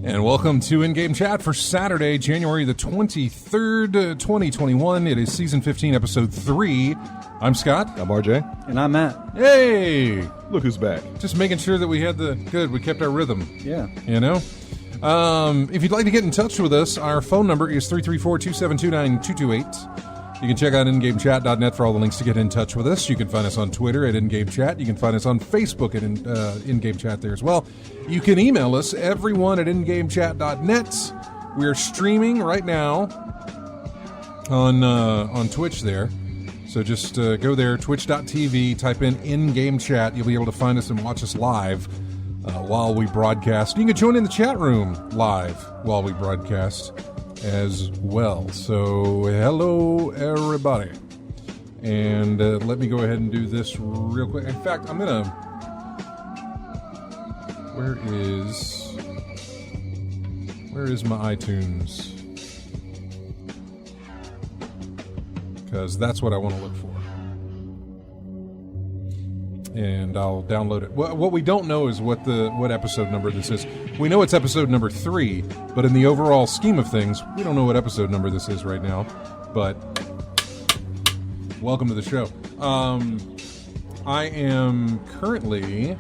And welcome to In-Game Chat for Saturday, January the 23rd, 2021. It is Season 15, Episode 3. I'm Scott. I'm RJ. And I'm Matt. Hey! Look who's back. Just making sure that we had we kept our rhythm. Yeah. You know? If you'd like to get in touch with us, our phone number is 334-272-9228. You can check out ingamechat.net for all the links to get in touch with us. You can find us on Twitter at InGameChat. You can find us on Facebook at InGameChat there as well. You can email us, everyone at ingamechat.net. We're streaming right now on Twitch there. So just go there, twitch.tv, type in InGameChat. You'll be able to find us and watch us live while we broadcast. You can join in the chat room live while we broadcast as well. So hello everybody, and let me go ahead and do this real quick. In fact, I'm gonna where is my iTunes, because that's what I want to look for, and I'll download it. What we don't know is what episode number this is. We know it's episode number 3, but in the overall scheme of things, we don't know what episode number this is right now. But welcome to the show. I am currently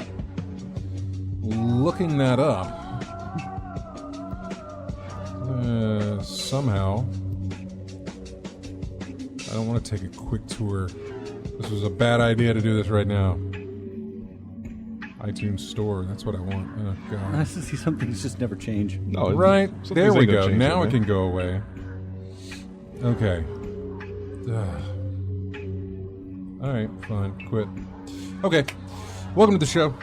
looking that up. Somehow, I don't want to take a quick tour. This was a bad idea to do this right now. iTunes Store. That's what I want. Oh, God. Nice to see something that's just never changed. No, right. There we go. Now it can go away. Okay. All right. Fine. Quit. Okay. Welcome to the show.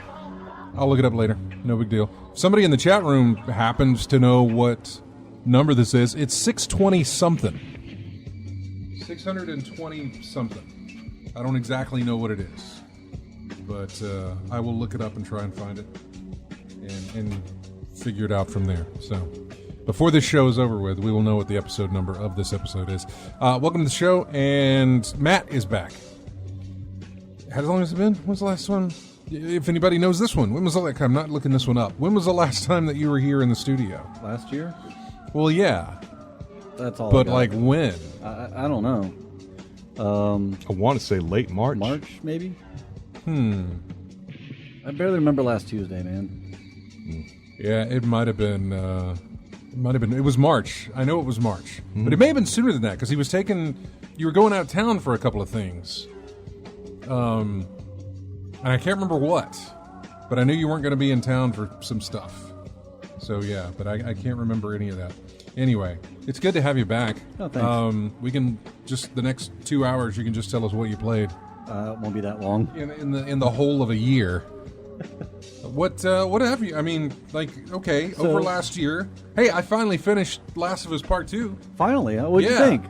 I'll look it up later. No big deal. Somebody in the chat room happens to know what number this is. It's 620-something. 620-something. I don't exactly know what it is, but I will look it up and try and find it and figure it out from there. So before this show is over with, we will know what the episode number of this episode is. Welcome to the show, and Matt is back. How long has it been? When's the last one? If anybody knows this one, when was the last? I'm not looking this one up. When was the last time that you were here in the studio? Last year? Well, yeah. That's all. But like when? I don't know. I want to say late March. March, maybe? I barely remember last Tuesday, man. Yeah, it might have been. It was March. I know it was March, but it may have been sooner than that because he was taking. You were going out of town for a couple of things, and I can't remember what, but I knew you weren't going to be in town for some stuff. So yeah, but I can't remember any of that. Anyway, it's good to have you back. Oh, thanks. We can just the next 2 hours. You can just tell us what you played. It won't be that long. In the whole of a year. What have you? I mean, like, okay, so, over last year. Hey, I finally finished Last of Us Part 2. Finally, huh? What'd you think?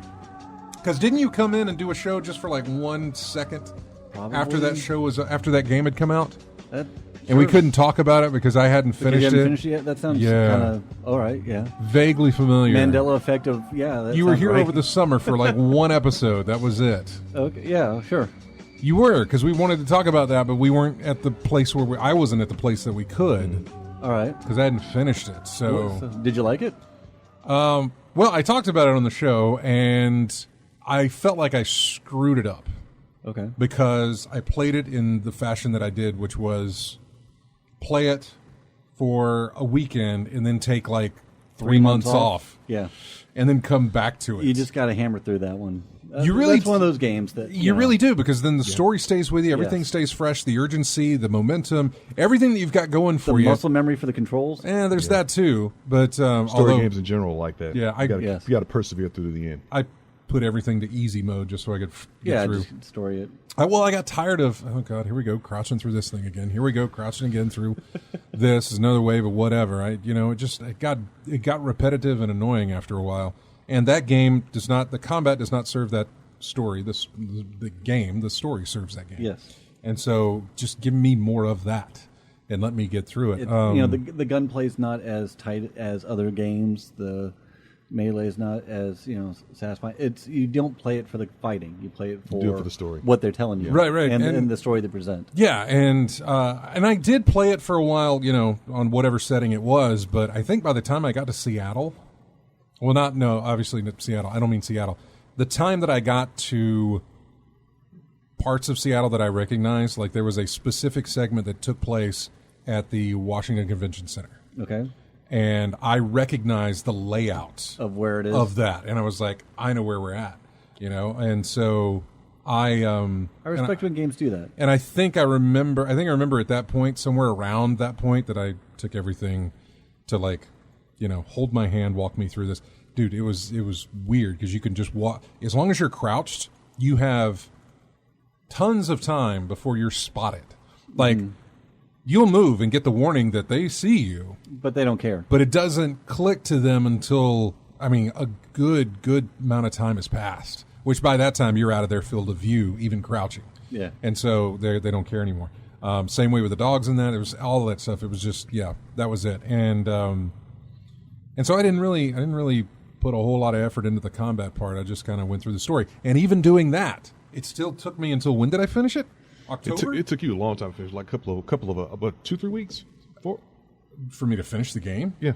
Because didn't you come in and do a show just for like 1 second? Probably. After that game had come out? Sure. And we couldn't talk about it because I hadn't finished it. You hadn't finished it yet? That sounds kind of, all right, yeah. Vaguely familiar. Mandela effect of, yeah. You were here right. over the summer for like 1 episode. That was it. Okay, yeah, sure. You were, because we wanted to talk about that, but we weren't at the place where I wasn't at the place that we could. All right. Because I hadn't finished it. So did you like it? Well, I talked about it on the show, and I felt like I screwed it up. Okay. because I played it in the fashion that I did, which was play it for a weekend and then take like 3 months off. Yeah. And then come back to it. You just got to hammer through that one. You really That's one of those games that you really do, because then the story stays with you. Everything Yes. stays fresh. The urgency, the momentum, everything that you've got going the for you. muscle memory for the controls. There's that too. But Story although games in general like that. Yeah, you got to persevere through to the end. I put everything to easy mode just so I could get through. Just story it. I got tired of, oh God, here we go, crouching through this thing again. Here we go, crouching again through this. Is another wave of whatever. It got repetitive and annoying after a while. And that game the combat does not serve that story. The story serves that game. Yes. And so just give me more of that and let me get through it. The gunplay's not as tight as other games. The melee is not as satisfying. You don't play it for the fighting. You play it for, do it for the story. What they're telling you. Right. And the story they present. Yeah, and I did play it for a while, on whatever setting it was, but I think by the time I got to Seattle, obviously not Seattle. I don't mean Seattle. The time that I got to parts of Seattle that I recognized, like there was a specific segment that took place at the Washington Convention Center. Okay. And I recognized the layout Of where it is. of that, and I was like, I know where we're at, and so I respect when games do that. and I think I remember at that point, somewhere around that point, that I took everything to hold my hand, walk me through this. Dude, it was weird because you can just walk. As long as you're crouched, you have tons of time before you're spotted. You'll move and get the warning that they see you. But they don't care. But it doesn't click to them until, a good amount of time has passed, which by that time you're out of their field of view, even crouching. Yeah. And so they don't care anymore. Same way with the dogs and that. It was all of that stuff. It was just, that was it. And so I didn't really put a whole lot of effort into the combat part. I just kind of went through the story. And even doing that, it still took me until, when did I finish it? October? It took you a long time to finish, like a couple of about 2-3 weeks. For me to finish the game? Yeah.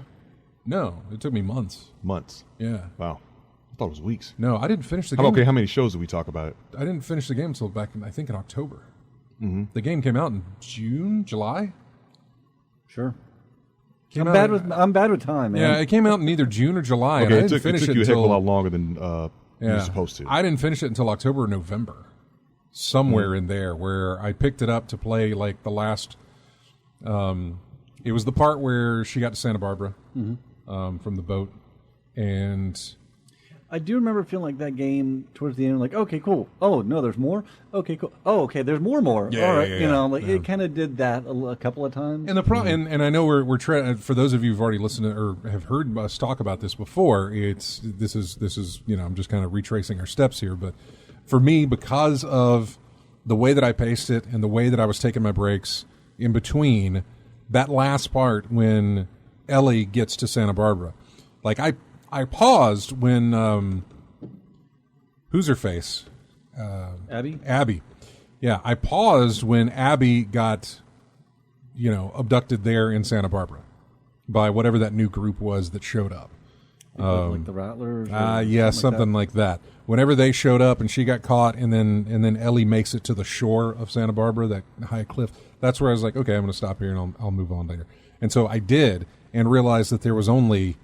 No, it took me months. Months. Yeah. Wow. I thought it was weeks. No, I didn't finish the game. Okay, how many shows did we talk about? I didn't finish the game until back in, I think, in October. Mm-hmm. The game came out in June, July? Sure. Came I'm bad with time, man. Yeah, it came out in either June or July. Okay, and I it didn't finish took it you a heck of a until lot longer than you were supposed to. I didn't finish it until October or November, somewhere in there, where I picked it up to play the last. It was the part where she got to Santa Barbara from the boat, and I do remember feeling like that game towards the end, like, okay, cool. Oh no, there's more. Okay, cool. Oh, okay, there's more. Yeah, all right, yeah. It kind of did that a couple of times. and and I know we're trying. For those of you who've already listened to, or have heard us talk about this before, this is I'm just kind of retracing our steps here, but for me, because of the way that I paced it and the way that I was taking my breaks in between, that last part when Ellie gets to Santa Barbara, I paused when who's her face? Abby? Abby. Yeah, I paused when Abby got abducted there in Santa Barbara by whatever that new group was that showed up. Like the Rattlers? Yeah, something like that. Whenever they showed up and she got caught, and then Ellie makes it to the shore of Santa Barbara, that high cliff, that's where I was like, okay, I'm going to stop here and I'll move on later. And so I did, and realized that there was only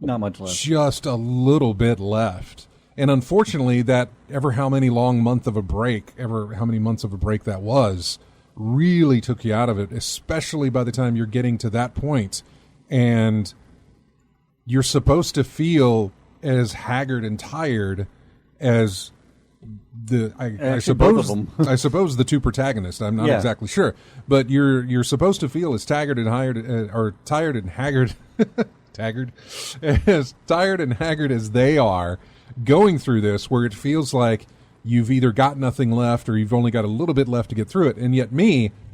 not much left. Just a little bit left. And unfortunately, that how many months of a break that was, really took you out of it, especially by the time you're getting to that point. And you're supposed to feel as haggard and tired as I suppose both of them. I suppose the two protagonists. I'm not exactly sure, but you're supposed to feel as tired and haggard as tired and haggard as they are going through this, where it feels like you've either got nothing left or you've only got a little bit left to get through it. And yet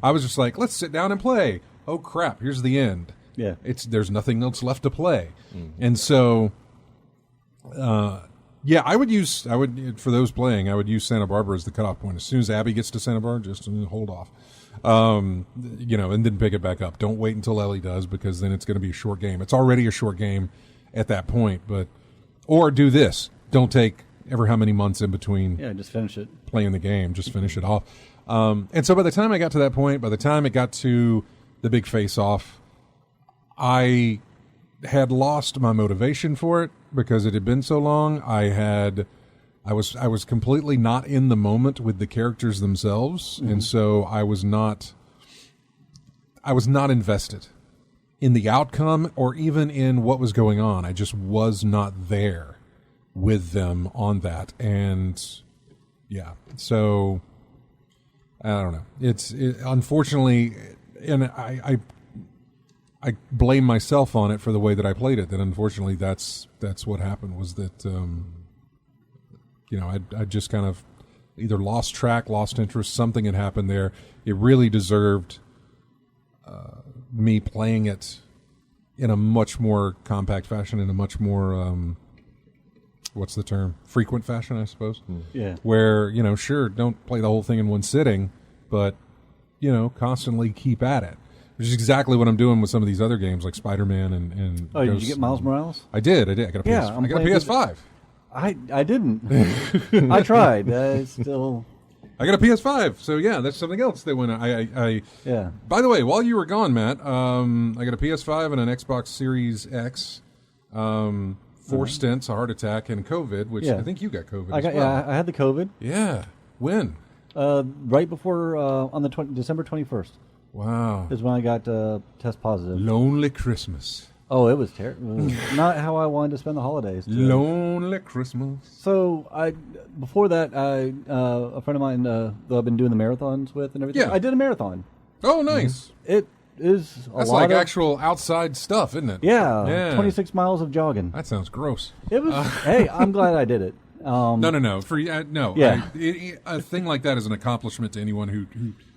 I was just like, let's sit down and play. Oh crap, here's the end. Yeah. There's nothing else left to play. And so I would for those playing, I would use Santa Barbara as the cutoff point. As soon as Abby gets to Santa Barbara, just hold off. And then pick it back up. Don't wait until Ellie does, because then it's going to be a short game. It's already a short game at that point, or do this. Don't take ever how many months in between Yeah, just finish it. playing the game, just finish it off. And so by the time I got to that point, by the time it got to the big face-off, I had lost my motivation for it because it had been so long. I was completely not in the moment with the characters themselves, and so I was not invested in the outcome or even in what was going on. I just was not there with them on that, and yeah, so I don't know. It's unfortunately, and I blame myself on it for the way that I played it. That unfortunately, that's what happened. Was that I just kind of either lost track, lost interest. Something had happened there. It really deserved me playing it in a much more compact fashion, in a much more what's the term? Frequent fashion, I suppose. Yeah. Where, sure, don't play the whole thing in one sitting, but, constantly keep at it. Which is exactly what I'm doing with some of these other games like Spider-Man and Oh, did you get Miles Morales? I did. I got a Yeah, I got a PS5. I didn't. I tried. Still. I got a PS5. So, yeah, that's something else that when I Yeah. By the way, while you were gone, Matt, I got a PS5 and an Xbox Series X. 4 stints, a heart attack, and COVID, which I think you got COVID as well. Yeah, I had the COVID. Yeah. When? Right before on the December 21st Wow. is when I got test positive. Lonely Christmas. Oh, it was terrible. Not how I wanted to spend the holidays. Lonely Christmas. So before that, a friend of mine that I've been doing the marathons with and everything. Yeah. I did a marathon. Oh, nice. It is a That's lot like of actual outside stuff, isn't it? yeah, 26 miles of jogging. That sounds gross. It was. Hey, I'm glad I did it. No. For no. Yeah. A thing like that is an accomplishment to anyone who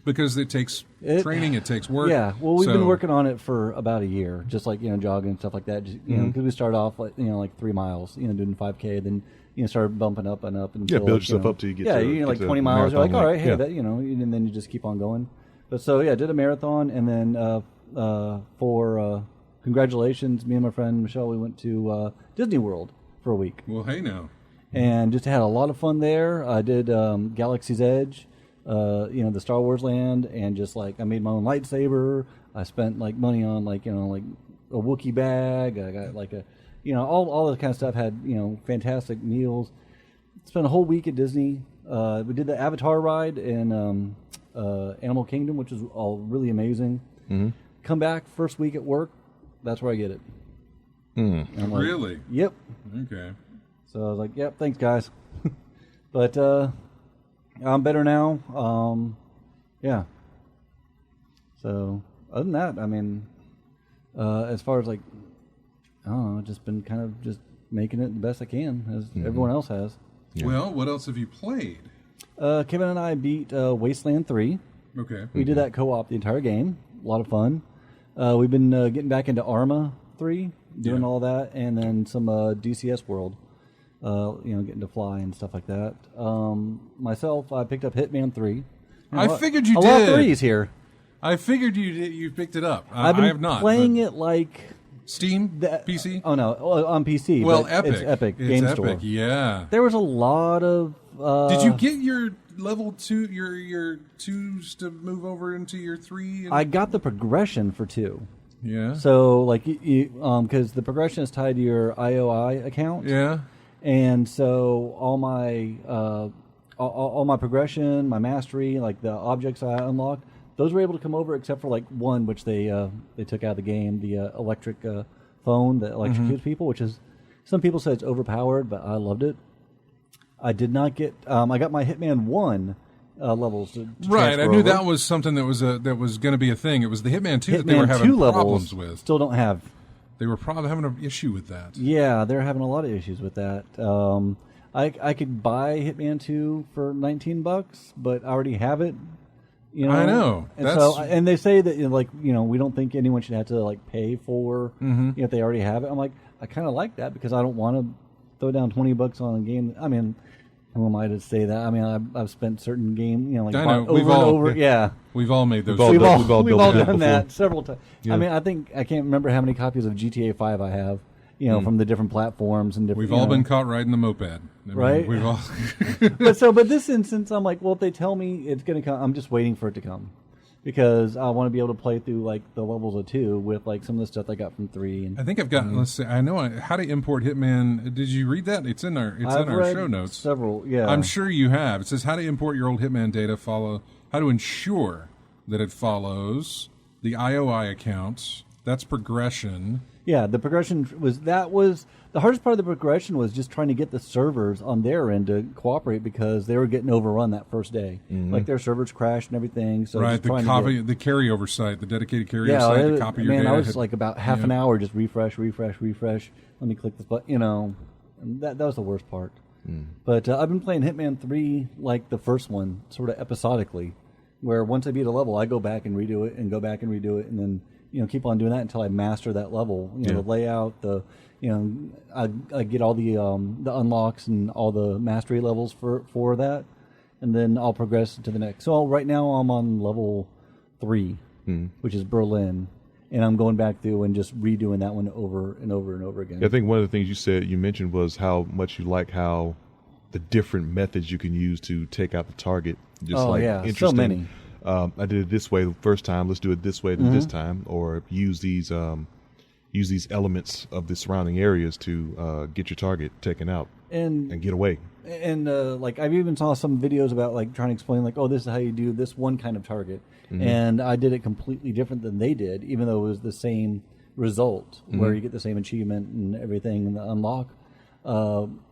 because it takes training, it takes work. Yeah, well, we've been working on it for about a year, just like jogging and stuff like that. Just, because we started off like 3 miles, doing 5K, then started bumping up and up until build yourself up till you get to like get 20 to miles. You're like, marathon all right, hey, yeah. that and then you just keep on going. But so yeah, did a marathon, and then for congratulations, me and my friend Michelle, we went to Disney World for a week. Well, hey now. And just had a lot of fun there. I did Galaxy's Edge, the Star Wars land, and just like I made my own lightsaber. I spent like money on like a Wookiee bag. I got like all that kind of stuff. Had fantastic meals. Spent a whole week at Disney. We did the Avatar ride in Animal Kingdom, which was all really amazing. Mm-hmm. Come back first week at work. That's where I get it. Mm. I'm like, Really? Yep. Okay. So I was like, yep, thanks, guys. But I'm better now. Yeah. So other than that, I mean, as far as like, I don't know, just been kind of just making it the best I can, as everyone else has. Yeah. Well, what else have you played? Kevin and I beat Wasteland 3. Okay. We did that co-op the entire game. A lot of fun. We've been getting back into Arma 3, doing all that, and then some DCS World. Getting to fly and stuff like that. Myself, I picked up Hitman 3. I figured you did. did. A lot of threes here. I figured you picked it up. I've been I have not playing it like Steam, PC. Oh no, on PC. Well, but Epic. It's Epic It's Game Epic, Store. yeah. There was a lot of. Did you get your level 2, your 2s to move over into your 3? I got the progression for 2. Yeah. So like because the progression is tied to your IOI account. Yeah. And so all my progression, my mastery, like the objects I unlocked, those were able to come over except for like one, which they took out of the game, the electric phone that electrocutes people, which is some people say it's overpowered, but I loved it. I did not get. I got my Hitman 1 levels to right. I transfer knew over. that was something that was going to be a thing. It was the Hitman 2 that they Hitman were having 2 problems levels with. still don't have. They were probably having an issue with that. Yeah, they're having a lot of issues with that. I could buy Hitman 2 for $19, but I already have it. I know. And they say that we don't think anyone should have to like pay for if they already have it. I'm like, I kind of like that because I don't want to throw down $20 on a game. I mean, who am I to say that? I mean, I've spent certain game, I know. over We've and all, over. Yeah. We've all made those. We've all done done that several times. Yeah. I mean, I can't remember how many copies of GTA 5 I have, from the different platforms and different. We've all been caught riding the moped, right? We've all. but this instance, I'm like, well, if they tell me it's going to come, I'm just waiting for it to come, because I want to be able to play through like the levels of 2 with like some of the stuff I got from 3. And I think I've got. Let's see. I know how to import Hitman. Did you read that? It's in our. I've read show notes. Several. Yeah. I'm sure you have. It says how to import your old Hitman data. How to ensure that it follows the IOI accounts. That's progression. Yeah, the progression was the hardest part of the progression was just trying to get the servers on their end to cooperate, because they were getting overrun that first day. Like their servers crashed and everything. So right, the carryover site, the dedicated carryover site, to copy your data. Man, I was like about half an hour just refresh. Let me click this button. And that was the worst part. But I've been playing Hitman 3 like the first one, sort of episodically, where once I beat a level, I go back and redo it, and go back and redo it, and then keep on doing that until I master that level. The layout, I get all the unlocks and all the mastery levels for that, and then I'll progress to the next. So right now I'm on level 3, which is Berlin, and I'm going back through and just redoing that one over and over and over again. I think one of the things you mentioned was how much you like how the different methods you can use to take out the target. Just interesting. So many. I did it this way the first time. Let's do it this way this time, or use these elements of the surrounding areas to get your target taken out and get away. And like I've even saw some videos about like trying to explain like, oh, this is how you do this one kind of target, and I did it completely different than they did, even though it was the same result where you get the same achievement and everything in the unlock.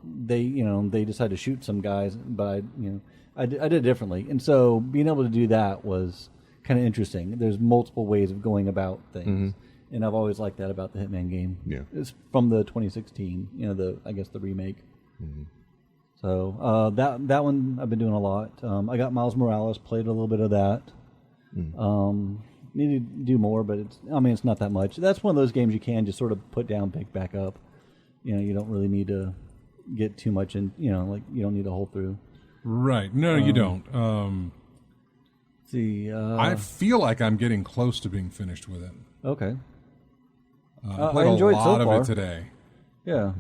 They decided to shoot some guys, but I did it differently, and so being able to do that was kind of interesting. There's multiple ways of going about things, and I've always liked that about the Hitman game. Yeah, it's from the 2016, the remake. So that one I've been doing a lot. I got Miles Morales, played a little bit of that. Need to do more, but it's not that much. That's one of those games you can just sort of put down, pick back up. You don't really need to get too much in. You don't need to hold through. Right. No, you don't. See, I feel like I'm getting close to being finished with it. Okay. I played enjoyed a lot so far. of it today. Yeah.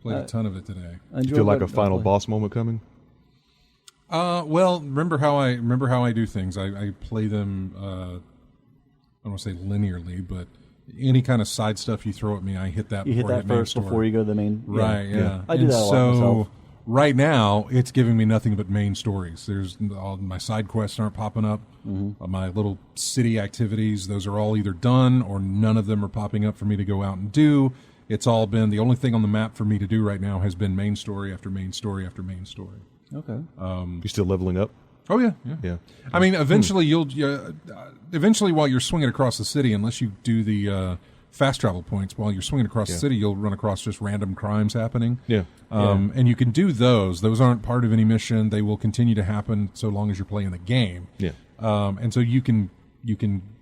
Played a ton of it today. Do you feel like a final boss moment coming? Well, remember how I do things. I play them. I don't want to say linearly, but any kind of side stuff you throw at me, I hit that. You hit that first before you go to the main. Right. Yeah. I do that a lot myself. Right now, it's giving me nothing but main stories. There's all my side quests aren't popping up. My little city activities, those are all either done or none of them are popping up for me to go out and do. It's all been the only thing on the map for me to do right now has been main story after main story after main story. Okay. You still leveling up? Oh yeah. I mean, eventually eventually while you're swinging across the city, unless you do the fast travel points, while you're swinging across the city, you'll run across just random crimes happening. And you can do those. Those aren't part of any mission. They will continue to happen so long as you're playing the game. And so you can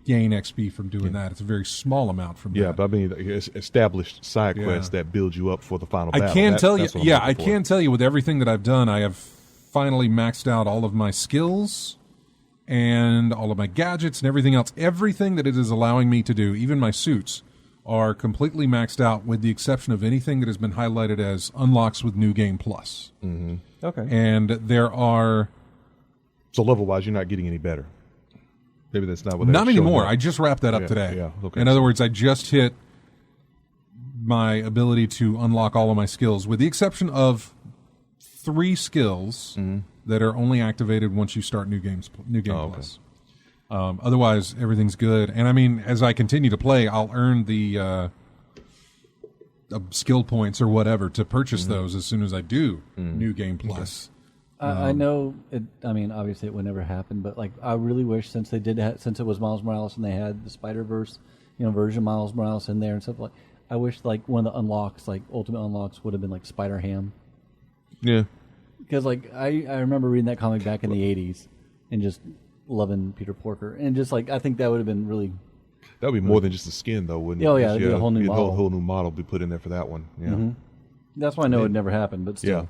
gain XP from doing that. It's a very small amount from that. Yeah, but I mean, it's established side quests that build you up for the final battle. I can tell you with everything that I've done, I have finally maxed out all of my skills and all of my gadgets and everything else. Everything that it is allowing me to do, even my suits, are completely maxed out with the exception of anything that has been highlighted as unlocks with New Game Plus. Okay. And there are... So level-wise, you're not getting any better. Maybe that's not what. Not anymore. I just wrapped that up today. Yeah. Okay. In other words, I just hit my ability to unlock all of my skills, with the exception of 3 skills that are only activated once you start New Game Plus. Otherwise, everything's good. And I mean, as I continue to play, I'll earn the skill points or whatever to purchase those as soon as I do New Game Plus. I know it. I mean, obviously, it would never happen. But like, I really wish since they did, since it was Miles Morales and they had the Spider-Verse, version of Miles Morales in there and stuff like. I wish like one of the unlocks, like ultimate unlocks, would have been like Spider-Ham. Yeah. Because like I remember reading that comic back in the '80s and just loving Peter Porker, and just like I think that would have been really. That would be more than just the skin, though, wouldn't it? Oh yeah, it'd be a whole new model. Whole new model be put in there for that one. Yeah. That's why I know it never happened, but still. Yeah.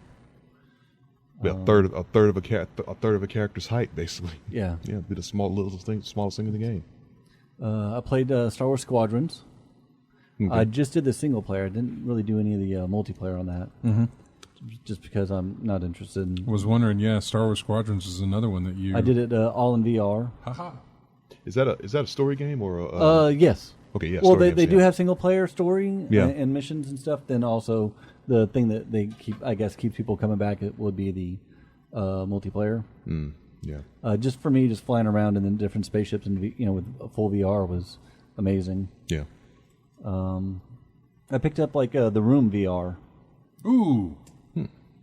A third of a character's height, basically. Yeah. Yeah, be the smallest thing in the game. I played Star Wars Squadrons. Okay. I just did the single player. I didn't really do any of the multiplayer on that. Mm-hmm. Just because I'm not interested in... I was wondering, Star Wars Squadrons is another one that you... I did it all in VR. Haha. Is that a story game or a... Yes. Okay, yeah. Well, story they games, do have single player story Yeah. and missions and stuff. Then also the thing that they keeps people coming back, it would be the multiplayer. Yeah. Just for me, just flying around in the different spaceships and with a full VR was amazing. Yeah. I picked up the Room VR. Ooh.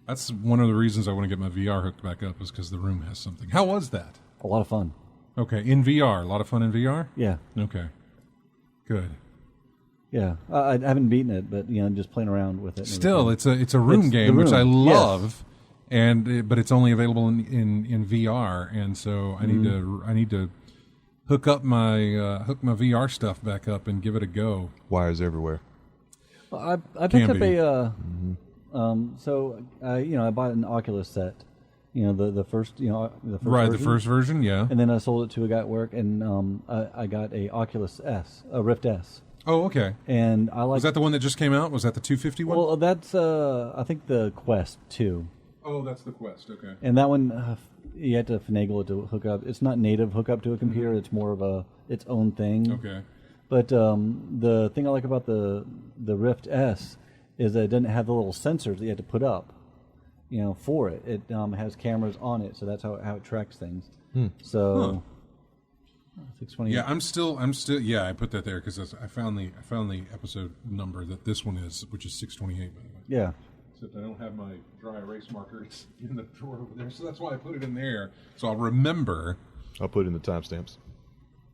That's one of the reasons I want to get my VR hooked back up is because the Room has something. How was that? A lot of fun. Okay, in VR. A lot of fun in VR? Yeah. Okay. Good. Yeah. I haven't beaten it, but just playing around with it. Still, it's a Room game, which I love, Yes. but it's only available in VR, and so I need to hook up my VR stuff back up and give it a go. Wires everywhere. Well, I picked up be. So I bought an Oculus set, the first the first Right, version. the first version, yeah. And then I sold it to a guy at work, and I got a Oculus S, a Rift S. Oh, okay. And I like. Was that the one that just came out? Was that the 250 one? Well, that's I think the Quest 2. Oh, that's the Quest. Okay. And that one, you have to finagle it to hook up. It's not native hook up to a computer. It's more of its own thing. Okay. But the thing I like about the Rift S is that it doesn't have the little sensors that you have to put up, for it. It has cameras on it, so that's how it tracks things. So, 620. Yeah, I'm still. Yeah, I put that there because I found the episode number that this one is, which is 628. By the way. Yeah. Except I don't have my dry erase marker. It's in the drawer over there, so that's why I put it in there. So I'll remember. I'll put it in the timestamps.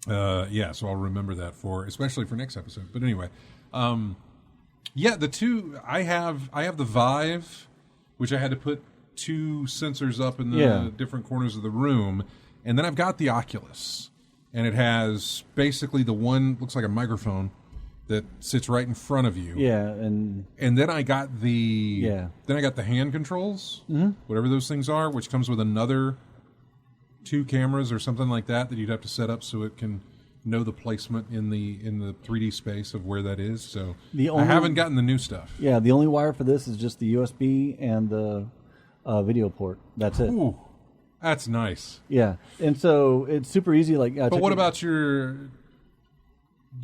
So I'll remember that especially for next episode. But anyway, the two I have the Vive, which I had to put two sensors up in the different corners of the room, and then I've got the Oculus, and it has basically the one looks like a microphone that sits right in front of you. Yeah, and then I got the hand controls, whatever those things are, which comes with another 2 cameras or something like that you'd have to set up so it can know the placement in the 3D space of where that is. So I haven't gotten the new stuff. Yeah, the only wire for this is just the USB and the video port. That's it. Ooh, that's nice. Yeah, and so it's super easy. But what about your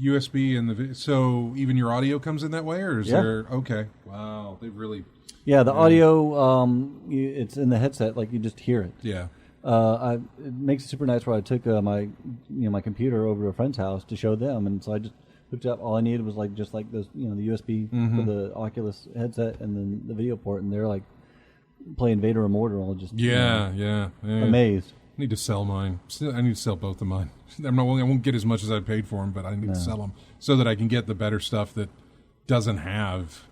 USB and the so even your audio comes in that way, or is there? Okay, wow, they really. Yeah, the audio, it's in the headset. You just hear it. Yeah. It makes it super nice. Where I took my computer over to a friend's house to show them, and so I just hooked up. All I needed was just the USB for the Oculus headset and then the video port, and they're playing Vader or Mortal. Just amazed. I need to sell mine. I need to sell both of mine. I won't get as much as I paid for them, but I need to sell them so that I can get the better stuff that doesn't have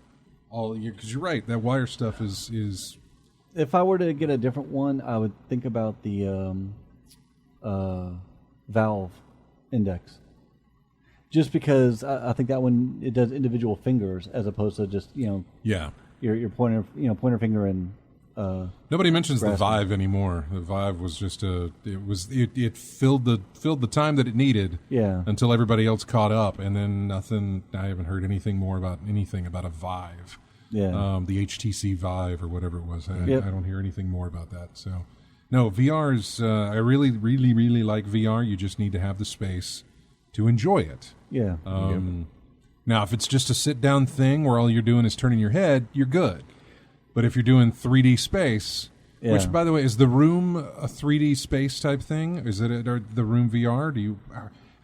all. Because you're right, that wire stuff is. If I were to get a different one, I would think about the Valve Index. Just because I think that one it does individual fingers as opposed to just your pointer finger and. Nobody mentions the Vive anymore. The Vive was just it filled the time that it needed until everybody else caught up, and then nothing. I haven't heard anything more about a Vive. Yeah. The HTC Vive or whatever it was. I don't hear anything more about that. So, no, VR is. I really, really, really like VR. You just need to have the space to enjoy it. Yeah. Now, if it's just a sit down thing where all you're doing is turning your head, you're good. But if you're doing 3D space, which, by the way, is the Room a 3D space type thing? Is it the Room VR? Do you?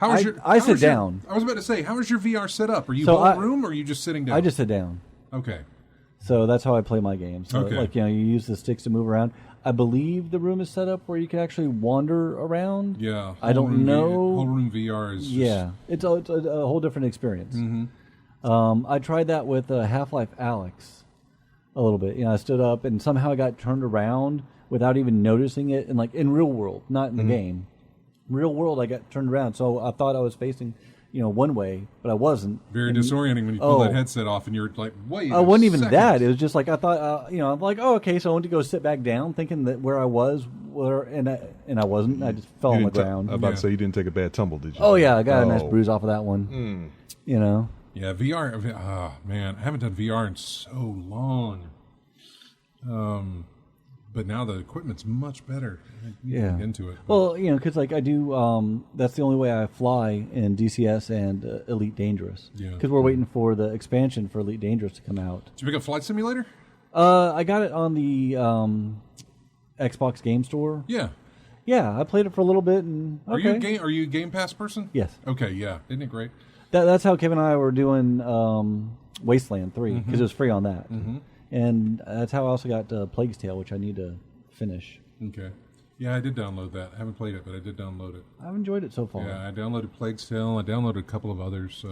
I sit down. I was about to say, how is your VR set up? Are you Room or are you just sitting down? I just sit down. Okay. So that's how I play my games. So you use the sticks to move around. I believe the room is set up where you can actually wander around. Yeah. I don't know. Whole Room VR is just... it's a whole different experience. Mm-hmm. I tried that with Half-Life Alyx a little bit. I stood up and somehow I got turned around without even noticing it. And in real world, not in the game. Real world, I got turned around. So I thought I was facing... one way, but I wasn't. Very disorienting when you pull that headset off and you're like, wait. It wasn't even that. It was just I thought, I'm like, oh, okay. So I went to go sit back down, thinking that where I was, and I wasn't. I just fell on the ground. I was about to say you didn't take a bad tumble, did you? Oh yeah, I got a nice bruise off of that one. Yeah, VR. Oh, man, I haven't done VR in so long. But now the equipment's much better. I need to get into it. Well, because like I do, that's the only way I fly in DCS and Elite Dangerous. Yeah. Because we're waiting for the expansion for Elite Dangerous to come out. Did you pick up Flight Simulator? I got it on the Xbox Game Store. Yeah. Yeah, I played it for a little bit. And okay. Are you a Game Pass person? Yes. Okay, yeah. Isn't it great? That's how Kevin and I were doing Wasteland 3, because it was free on that. Mm-hmm. And that's how I also got Plague's Tale, which I need to finish. Okay. Yeah, I did download that. I haven't played it, but I did download it. I've enjoyed it so far. Yeah, I downloaded Plague's Tale. I downloaded a couple of others.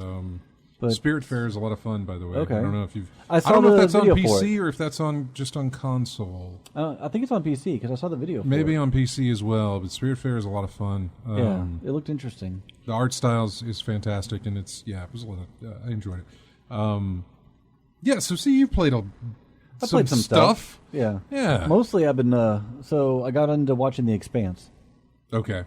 But Spiritfarer is a lot of fun, by the way. Okay. I don't know if you've... I don't know if that's on video for PC or if that's just on console. I think it's on PC, because I saw the video for Maybe it. on PC as well, but Spiritfarer is a lot of fun. Yeah, it looked interesting. The art styles is fantastic, and it was a lot of... I enjoyed it. Yeah, so see, you've played I played some stuff. Yeah. Yeah. Mostly I've been, so I got into watching The Expanse. Okay.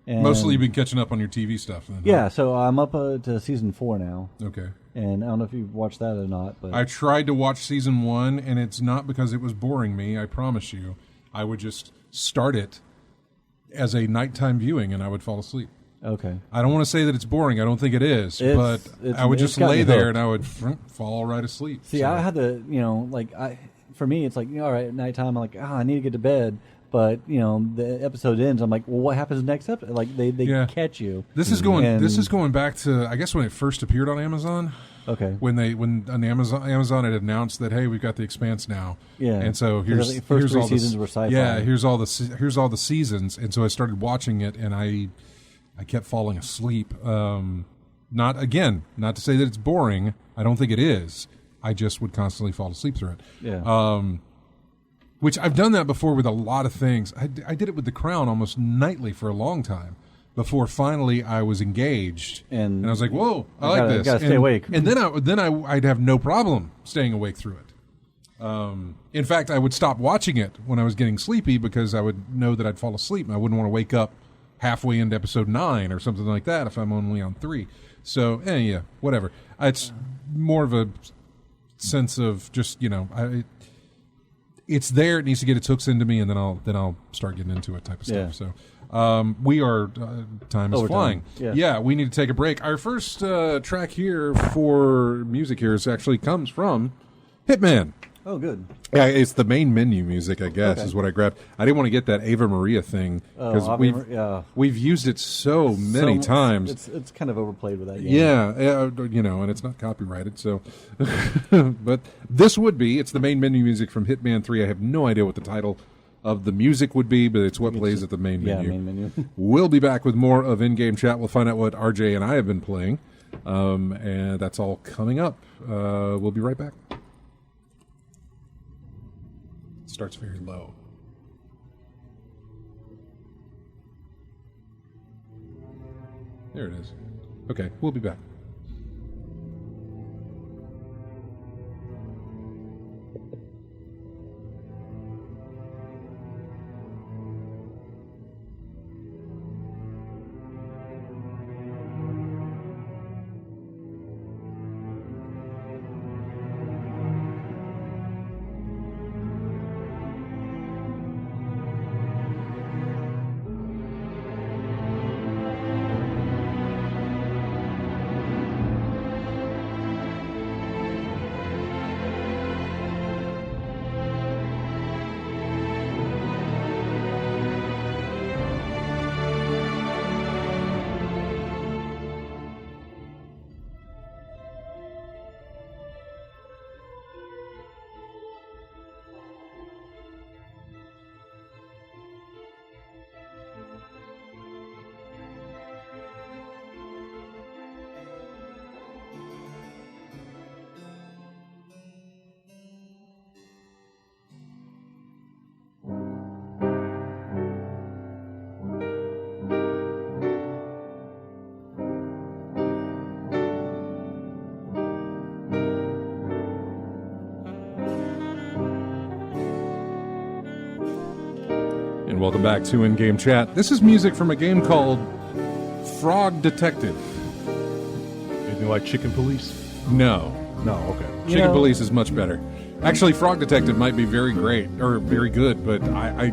And Mostly you've been catching up on your TV stuff then. Yeah, so I'm up to season 4 now. Okay. And I don't know if you've watched that or not, but I tried to watch season 1, and it's not because it was boring me, I promise you. I would just start it as a nighttime viewing, and I would fall asleep. okay. I don't want to say that it's boring. I don't think it is. But I would just got me lay there, hooked. and I would fall right asleep. See, So- I had to, for me, it's like, all right, at nighttime, I'm like, I need to get to bed. But, the episode ends, I'm like, well, what happens next episode? Like, they catch you. This is going. And- This is going back to, I guess, when it first appeared on Amazon. Okay. When on Amazon had announced that, hey, we've got The Expanse now. Yeah. And so 'Cause I think the first here's 3 all seasons the, were sci-fi. Yeah. Here's all the seasons, and so I started watching it, and I kept falling asleep. Not to say that it's boring. I don't think it is. I just would constantly fall asleep through it. Yeah. Which I've done that before with a lot of things. I did it with The Crown almost nightly for a long time before finally I was engaged, and I was like, "Whoa, I like this." Gotta stay awake. And then I'd have no problem staying awake through it. In fact, I would stop watching it when I was getting sleepy because I would know that I'd fall asleep, and I wouldn't want to wake up halfway into episode 9 or something like that if I'm only on 3. So, yeah, whatever. It's more of a sense of just it's there. It needs to get its hooks into me, and then I'll start getting into it type of stuff. Yeah. So we are time is Overtime. flying. Yeah. We need to take a break. Our first track here for music here actually comes from Hitman. Oh, good. Yeah, it's the main menu music, I guess, Okay. is what I grabbed. I didn't want to get that Ava Maria thing because we've used it so many times. It's kind of overplayed with that game. Yeah, and it's not copyrighted, so. But this would be. It's the main menu music from Hitman 3. I have no idea what the title of the music would be, but it's what plays at the main menu. Yeah, main menu. We'll be back with more of In-Game Chat. We'll find out what RJ and I have been playing, and that's all coming up. We'll be right back. It starts very low. There it is. Okay, we'll be back. And welcome back to In-Game Chat. This is music from a game called Frog Detective. Anything like Chicken Police? No. No, okay. Chicken Police is much better. Actually, Frog Detective might be very great or very good, but I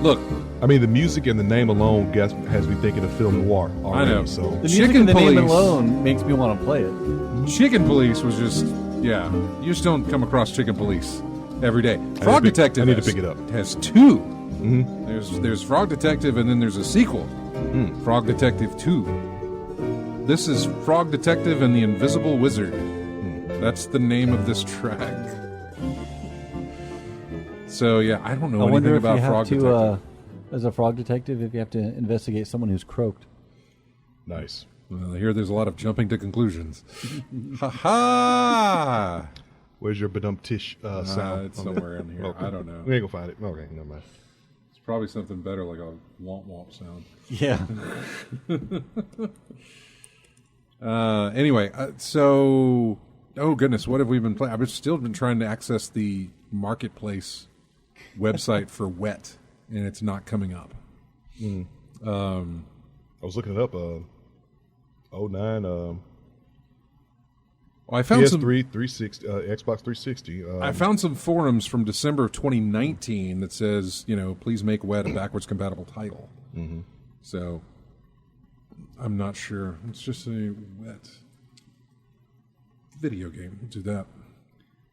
look. I mean, the music and the name alone has me thinking of film noir already. I know. So The music Chicken and the name Police. alone makes me want to play it. Chicken Police was just you just don't come across Chicken Police every day. Frog pick- Detective. I need to has- pick it up. Has two. There's Frog Detective, and then there's a sequel, Frog Detective 2. This is Frog Detective and the Invisible Wizard. That's the name of this track. So yeah, I don't know I wonder anything if about you have Frog to, Detective. as a frog detective, if you have to investigate someone who's croaked. nice. Well, I hear there's a lot of jumping to conclusions. Ha ha! Where's your badum-tish sound? It's somewhere in here. Okay. I don't know. We ain't gonna find it. Okay, never mind. It's probably something better, like a womp womp sound. Yeah. Anyway, so oh goodness, what have we been playing? I've still been trying to access the marketplace website for Wet, and it's not coming up. I was looking it up. 09. Well, I found PS3, some. 360, Xbox 360. I found some forums from December of 2019 that says, please make Wet a backwards compatible title. Mm-hmm. So I'm not sure. Let's just say Wet video game. We'll do that.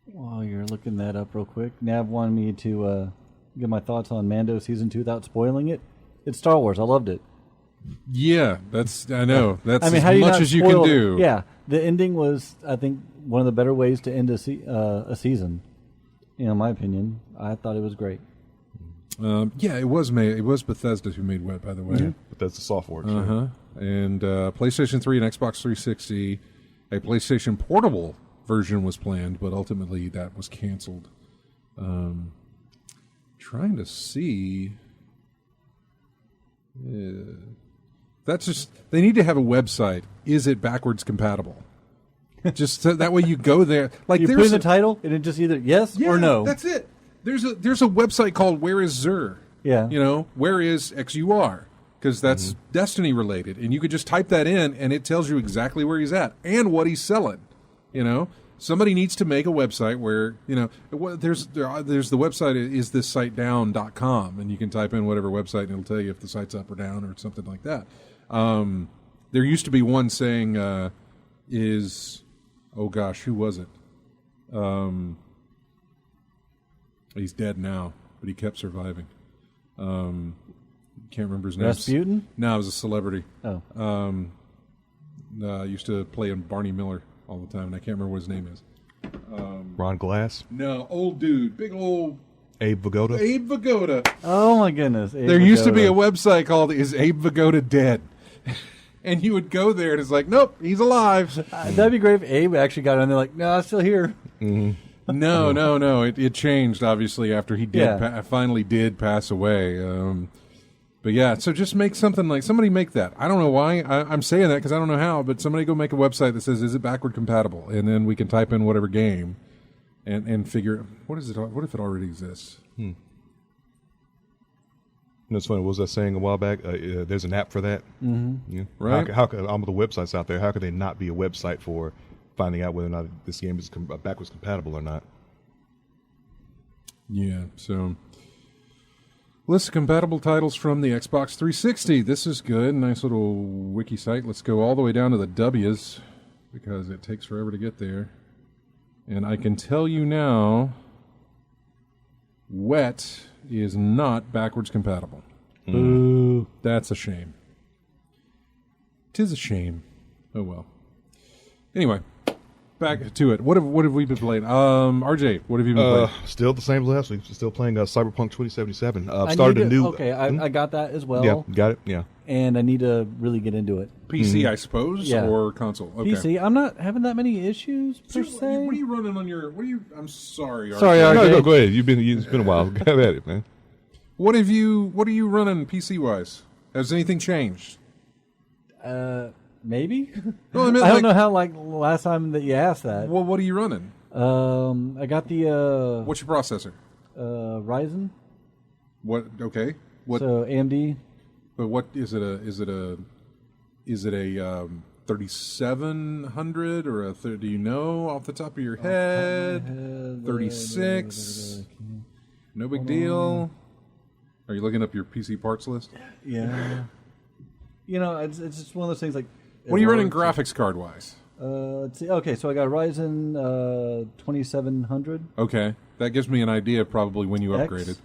While you're looking that up real quick, Nav wanted me to give my thoughts on Mando Season 2 without spoiling it. It's Star Wars. I loved it. Yeah, I know. That's how do as you much not as you can spoil it? do. Yeah, the ending was, I think, one of the better ways to end a season. In my opinion, I thought it was great. Yeah, it was Bethesda who made Wet, by the way. but that's the software. Uh-huh. And PlayStation 3 and Xbox 360, a PlayStation Portable version was planned, but ultimately that was canceled. Trying to see. That's just, they need to have a website. Is it backwards compatible? Just so that way you go there. Like You put there's in the title, and it just either yes or no. That's it. There's a website called Where Is Zur? Yeah. Where is XUR? Because that's Destiny related, and you could just type that in, and it tells you exactly where he's at and what he's selling. Somebody needs to make a website where there's the website isthisSiteDown.com, and you can type in whatever website, and it'll tell you if the site's up or down or something like that. There used to be one saying oh gosh, who was it? He's dead now, but he kept surviving. Can't remember his name. Rasputin? No, it was a celebrity. Oh. Used to play in Barney Miller all the time, and I can't remember what his name is. Ron Glass, No, old dude, big old Abe Vigoda. Abe Vigoda. Oh my goodness! There used to be a website called "Is Abe Vigoda Dead?" And you would go there, and it's like, nope, he's alive. That'd be great if Abe actually got on there. Like, no, I'm still here. No. It changed obviously after he did finally did pass away. But yeah, so just make something like somebody make that. I don't know why I'm saying that because I don't know how, but somebody go make a website that says is it backward compatible, and then we can type in whatever game, and figure what is it? What if it already exists? That's funny. What was I saying a while back? There's an app for that. Mm-hmm. Yeah. Right. How could all the websites out there? How could they not be a website for finding out whether or not this game is backwards compatible or not? Yeah. So. List of compatible titles from the Xbox 360. This is good. Nice little wiki site. Let's go all the way down to the W's because it takes forever to get there. And I can tell you now, Wet is not backwards compatible. Boo. That's a shame. 'Tis a shame. Oh well. Anyway, back to it. What have we been playing? RJ, what have you been playing? Still the same as last week. Still playing Cyberpunk 2077. I Started need a to- new. Okay, I got that as well. Yeah, got it. Yeah. And I need to really get into it. PC, I suppose, Yeah. or console. Okay. PC, I'm not having that many issues per So, se. what are you running on your? What are you? I'm sorry. RJ. Sorry, RJ. No, go ahead. It's been a while. Have at it, man. What are you running PC wise? Has anything changed? Maybe. No, I mean, I don't like- know how. Like last time that you asked that. Well, what are you running? I got the What's your processor? Ryzen. What? Okay. What? So AMD. But what is it? Is it a 3700 or do you know off the top of your head? 36. No big deal. Are you looking up your PC parts list? Yeah. You know, it's just one of those things like... What are you running graphics card wise? Let's see. Okay, so I got a Ryzen 2700. Okay. That gives me an idea of probably when you X, upgraded.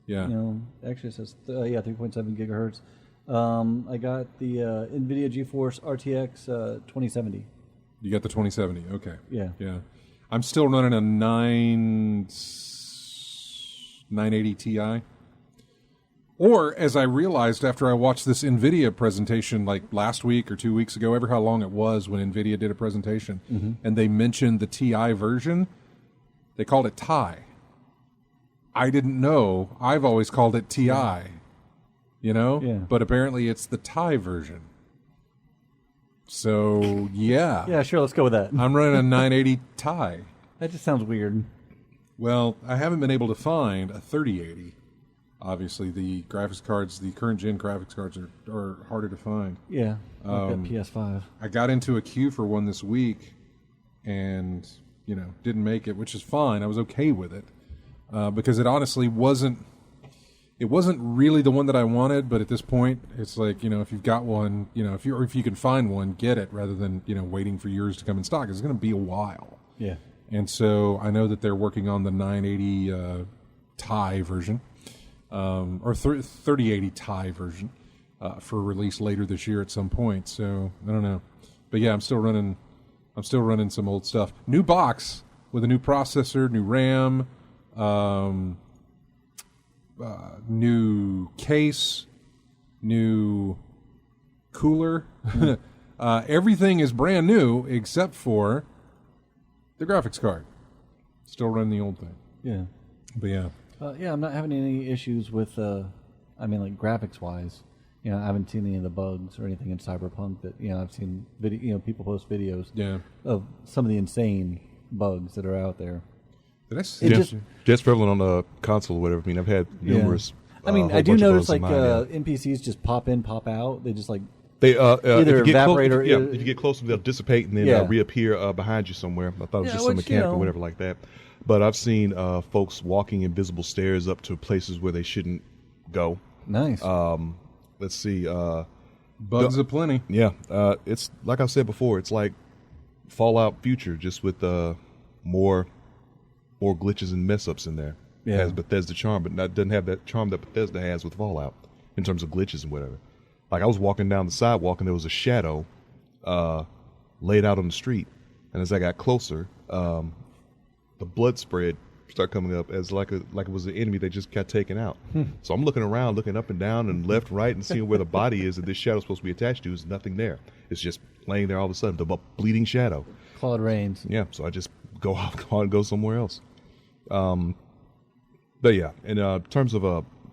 Yeah. You know, actually it says, 3.7 gigahertz. I got the NVIDIA GeForce RTX 2070. You got the 2070. Okay. Yeah. Yeah. I'm still running a 980 Ti. Or, as I realized after I watched this NVIDIA presentation like last week or 2 weeks ago, ever how long it was when NVIDIA did a presentation, and they mentioned the Ti version, they called it Ti. I didn't know. I've always called it Ti. You know? Yeah. But apparently it's the Ti version. So, yeah. Yeah, sure, let's go with that. I'm running a 980 Ti. That just sounds weird. Well, I haven't been able to find a 3080. Obviously, the graphics cards, the current gen graphics cards are harder to find. Yeah, like that PS5. I got into a queue for one this week and, didn't make it, which is fine. I was okay with it because it honestly wasn't really the one that I wanted, but at this point, it's like, if you've got one, if you can find one, get it rather than, waiting for yours to come in stock. It's going to be a while. Yeah. And so I know that they're working on the 980 Ti version. Or 3080 Ti version for release later this year at some point. So I don't know, but yeah, I'm still running some old stuff. New box with a new processor, new RAM, new case, new cooler. Everything is brand new except for the graphics card. Still running the old thing. Yeah. But yeah. Yeah, I'm not having any issues with, like graphics-wise. I haven't seen any of the bugs or anything in Cyberpunk that, I've seen people post videos of some of the insane bugs that are out there. Just prevalent on the console or whatever. I mean, I've had numerous. I do notice like NPCs just pop in, pop out. They just like they either evaporate or if you get close, they'll dissipate and then reappear behind you somewhere. I thought it was just some mechanic or whatever like that. But I've seen folks walking invisible stairs up to places where they shouldn't go. Nice. Let's see. Bugs aplenty. Yeah. It's like I said before. It's like Fallout Future, just with more glitches and mess ups in there. Yeah. It has Bethesda charm, but doesn't have that charm that Bethesda has with Fallout in terms of glitches and whatever. Like I was walking down the sidewalk and there was a shadow laid out on the street, and as I got closer, the blood spread started coming up as like it was an enemy that just got taken out. So I'm looking around, looking up and down and left, right, and seeing where the body is that this shadow's supposed to be attached to. Is nothing there. It's just laying there all of a sudden, the bleeding shadow. Claude Rains. Yeah, so I just go somewhere else. But yeah, in terms of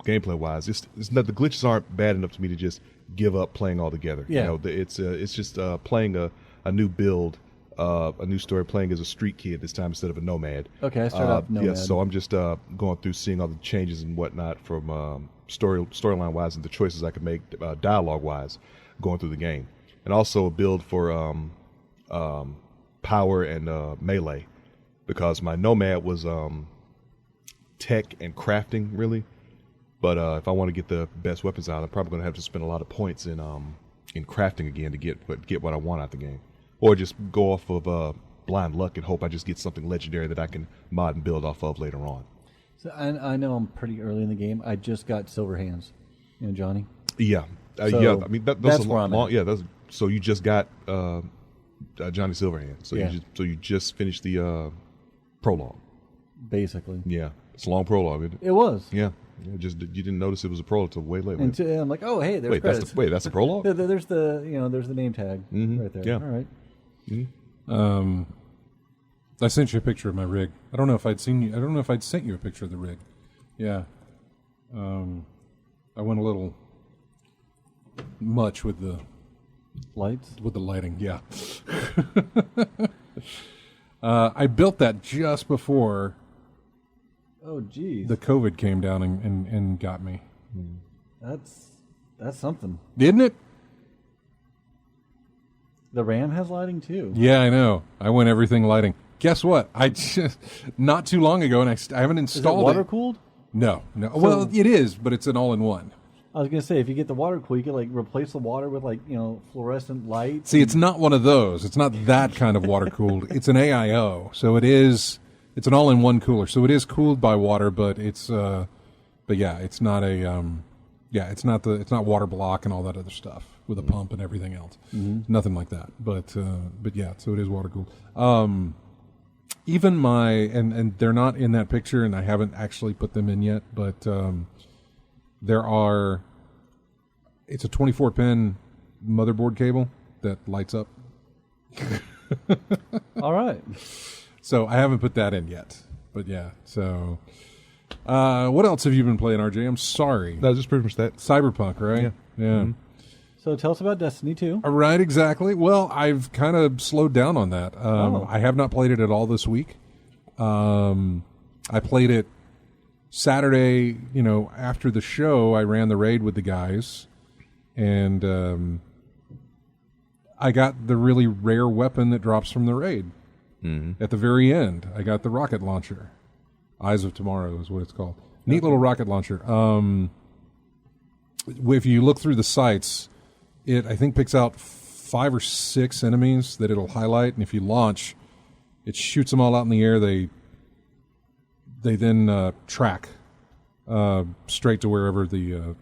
gameplay wise, it's not, the glitches aren't bad enough to me to just give up playing altogether. Yeah. It's just playing a new build. A new story, playing as a street kid this time instead of a nomad. Okay, I started off nomad. Yeah, so I'm just going through, seeing all the changes and whatnot from storyline wise and the choices I could make dialogue wise going through the game, and also a build for power and melee, because my nomad was tech and crafting really, but if I want to get the best weapons out, I'm probably going to have to spend a lot of points in crafting again to get what I want out the game. Or just go off of blind luck and hope I just get something legendary that I can mod and build off of later on. So I know I'm pretty early in the game. I just got Silver Hands, Johnny. Yeah, So yeah. I mean, that's where I'm at. Yeah, so you just got Johnny Silverhand. So Yeah. you just finished the prologue. Basically. Yeah, it's a long prologue, isn't it? It was. Yeah. You didn't notice it was a prologue until way later. And I'm like, oh, hey, there's Wait, credits. that's the prologue? There's the name tag right there. Yeah. All right. I sent you a picture of my rig. I don't know if I'd sent you a picture of the rig. Yeah. I went a little much with the Lights. with the lighting. Yeah. I built that just before Oh, geez. the COVID came down and got me. That's something. Didn't it? The RAM has lighting too. Yeah, I know. I went everything lighting. Guess what? I just not too long ago, and I haven't Is it installed water cooled? No. Well, it is, but it's an all-in-one. I was gonna say if you get the water cool, you could like replace the water with like fluorescent lights. See, it's not one of those. It's not that kind of water cooled. It's an AIO, so it is. It's an all-in-one cooler, so it is cooled by water, but it's. But yeah, it's not a. It's not water block and all that other stuff with a pump and everything else. Nothing like that. But yeah, so it is water cooled. Even my and they're not in that picture, and I haven't actually put them in yet, but there are. It's a 24-pin motherboard cable that lights up. All right. So I haven't put that in yet, but yeah. So what else have you been playing, RJ? I'm sorry. That's just pretty much that. Cyberpunk, right? Yeah. Mm-hmm. So tell us about Destiny 2. Right, exactly. Well, I've kind of slowed down on that. I have not played it at all this week. I played it Saturday, after the show. I ran the raid with the guys, and I got the really rare weapon that drops from the raid. At the very end, I got the rocket launcher. Eyes of Tomorrow is what it's called. Neat little rocket launcher. If you look through the sights, it, I think, picks out 5 or 6 enemies that it'll highlight, and if you launch, it shoots them all out in the air. They then track straight to wherever the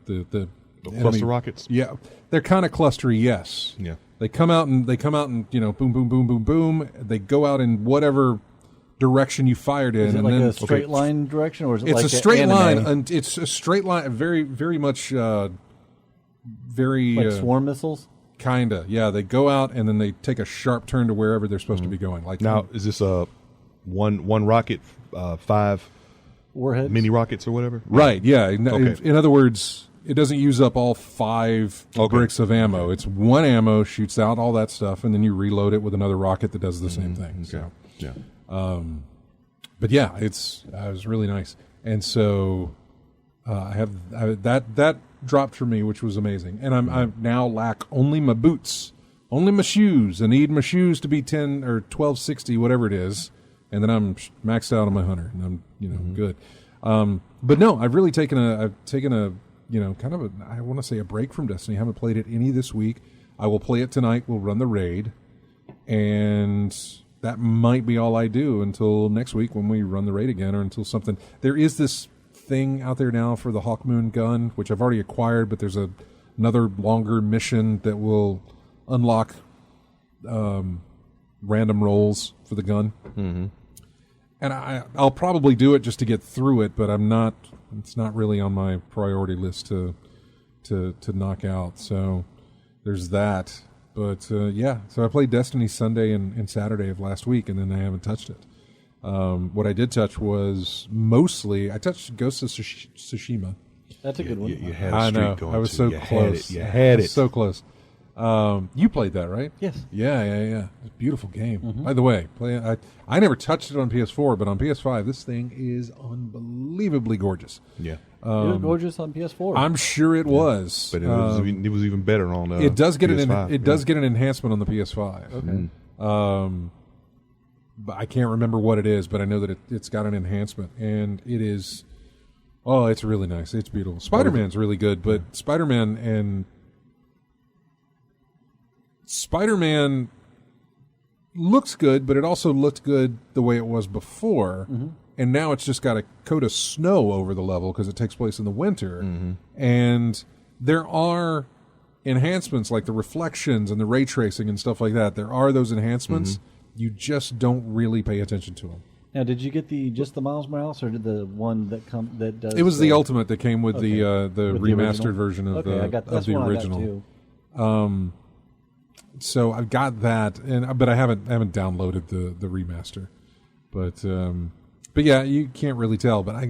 Cluster rockets. Yeah, they're kind of clustery. Yes. Yeah. They come out and boom, boom, boom, boom, boom. They go out in whatever direction you fired in. Is it and like then, a straight line direction, or is it it's like a straight anime? line, and it's a straight line. Very, very much. Very like swarm missiles. Kinda. Yeah. They go out and then they take a sharp turn to wherever they're supposed to be going. Like Now, is this a one rocket, 5 Warheads. mini rockets or whatever? Right. Yeah. Okay. In other words, it doesn't use up all 5 bricks of ammo. It's one ammo, shoots out all that stuff, and then you reload it with another rocket that does the same thing. Okay. So, Yeah. but yeah, it was really nice. And so that dropped for me, which was amazing. And I now lack only my boots, only my shoes. I need my shoes to be 10 or 1260, whatever it is, and then I'm maxed out on my hunter, and I'm good. But no, I've really taken a kind of I want to say a break from Destiny. I haven't played it any this week. I will play it tonight. We'll run the raid, and that might be all I do until next week when we run the raid again, or until something. There is this thing out there now for the Hawkmoon gun, which I've already acquired, but there's another longer mission that will unlock random rolls for the gun. Mm-hmm. And I'll probably do it just to get through it, but it's not really on my priority list to knock out. So there's that. But so I played Destiny Sunday and Saturday of last week, and then I haven't touched it. What I did touch was I touched Ghost of Tsushima. That's a good one. You had a streak going. I was so close. You had it. So close. You played that, right? Yes. Yeah. It's a beautiful game. By the way, I never touched it on PS4, but on PS5, this thing is unbelievably gorgeous. Yeah. It was gorgeous on PS4. I'm sure it was. But it was even better on it does get PS5. does get an enhancement on the PS5. Okay. But I can't remember what it is, but I know that it's got an enhancement, and it is. Oh, it's really nice. It's beautiful. Spider-Man's really good, but Spider-Man looks good, but it also looked good the way it was before. And now it's just got a coat of snow over the level because it takes place in the winter. And there are enhancements like the reflections and the ray tracing and stuff like that. There are those enhancements. You just don't really pay attention to them. Now, did you get just the Miles Morales, or did the one that does? It was the Ultimate that came with the With the remastered original? version of I got, of that's the one original. I got too. So I've got that, but I haven't downloaded the remaster. But yeah, you can't really tell. But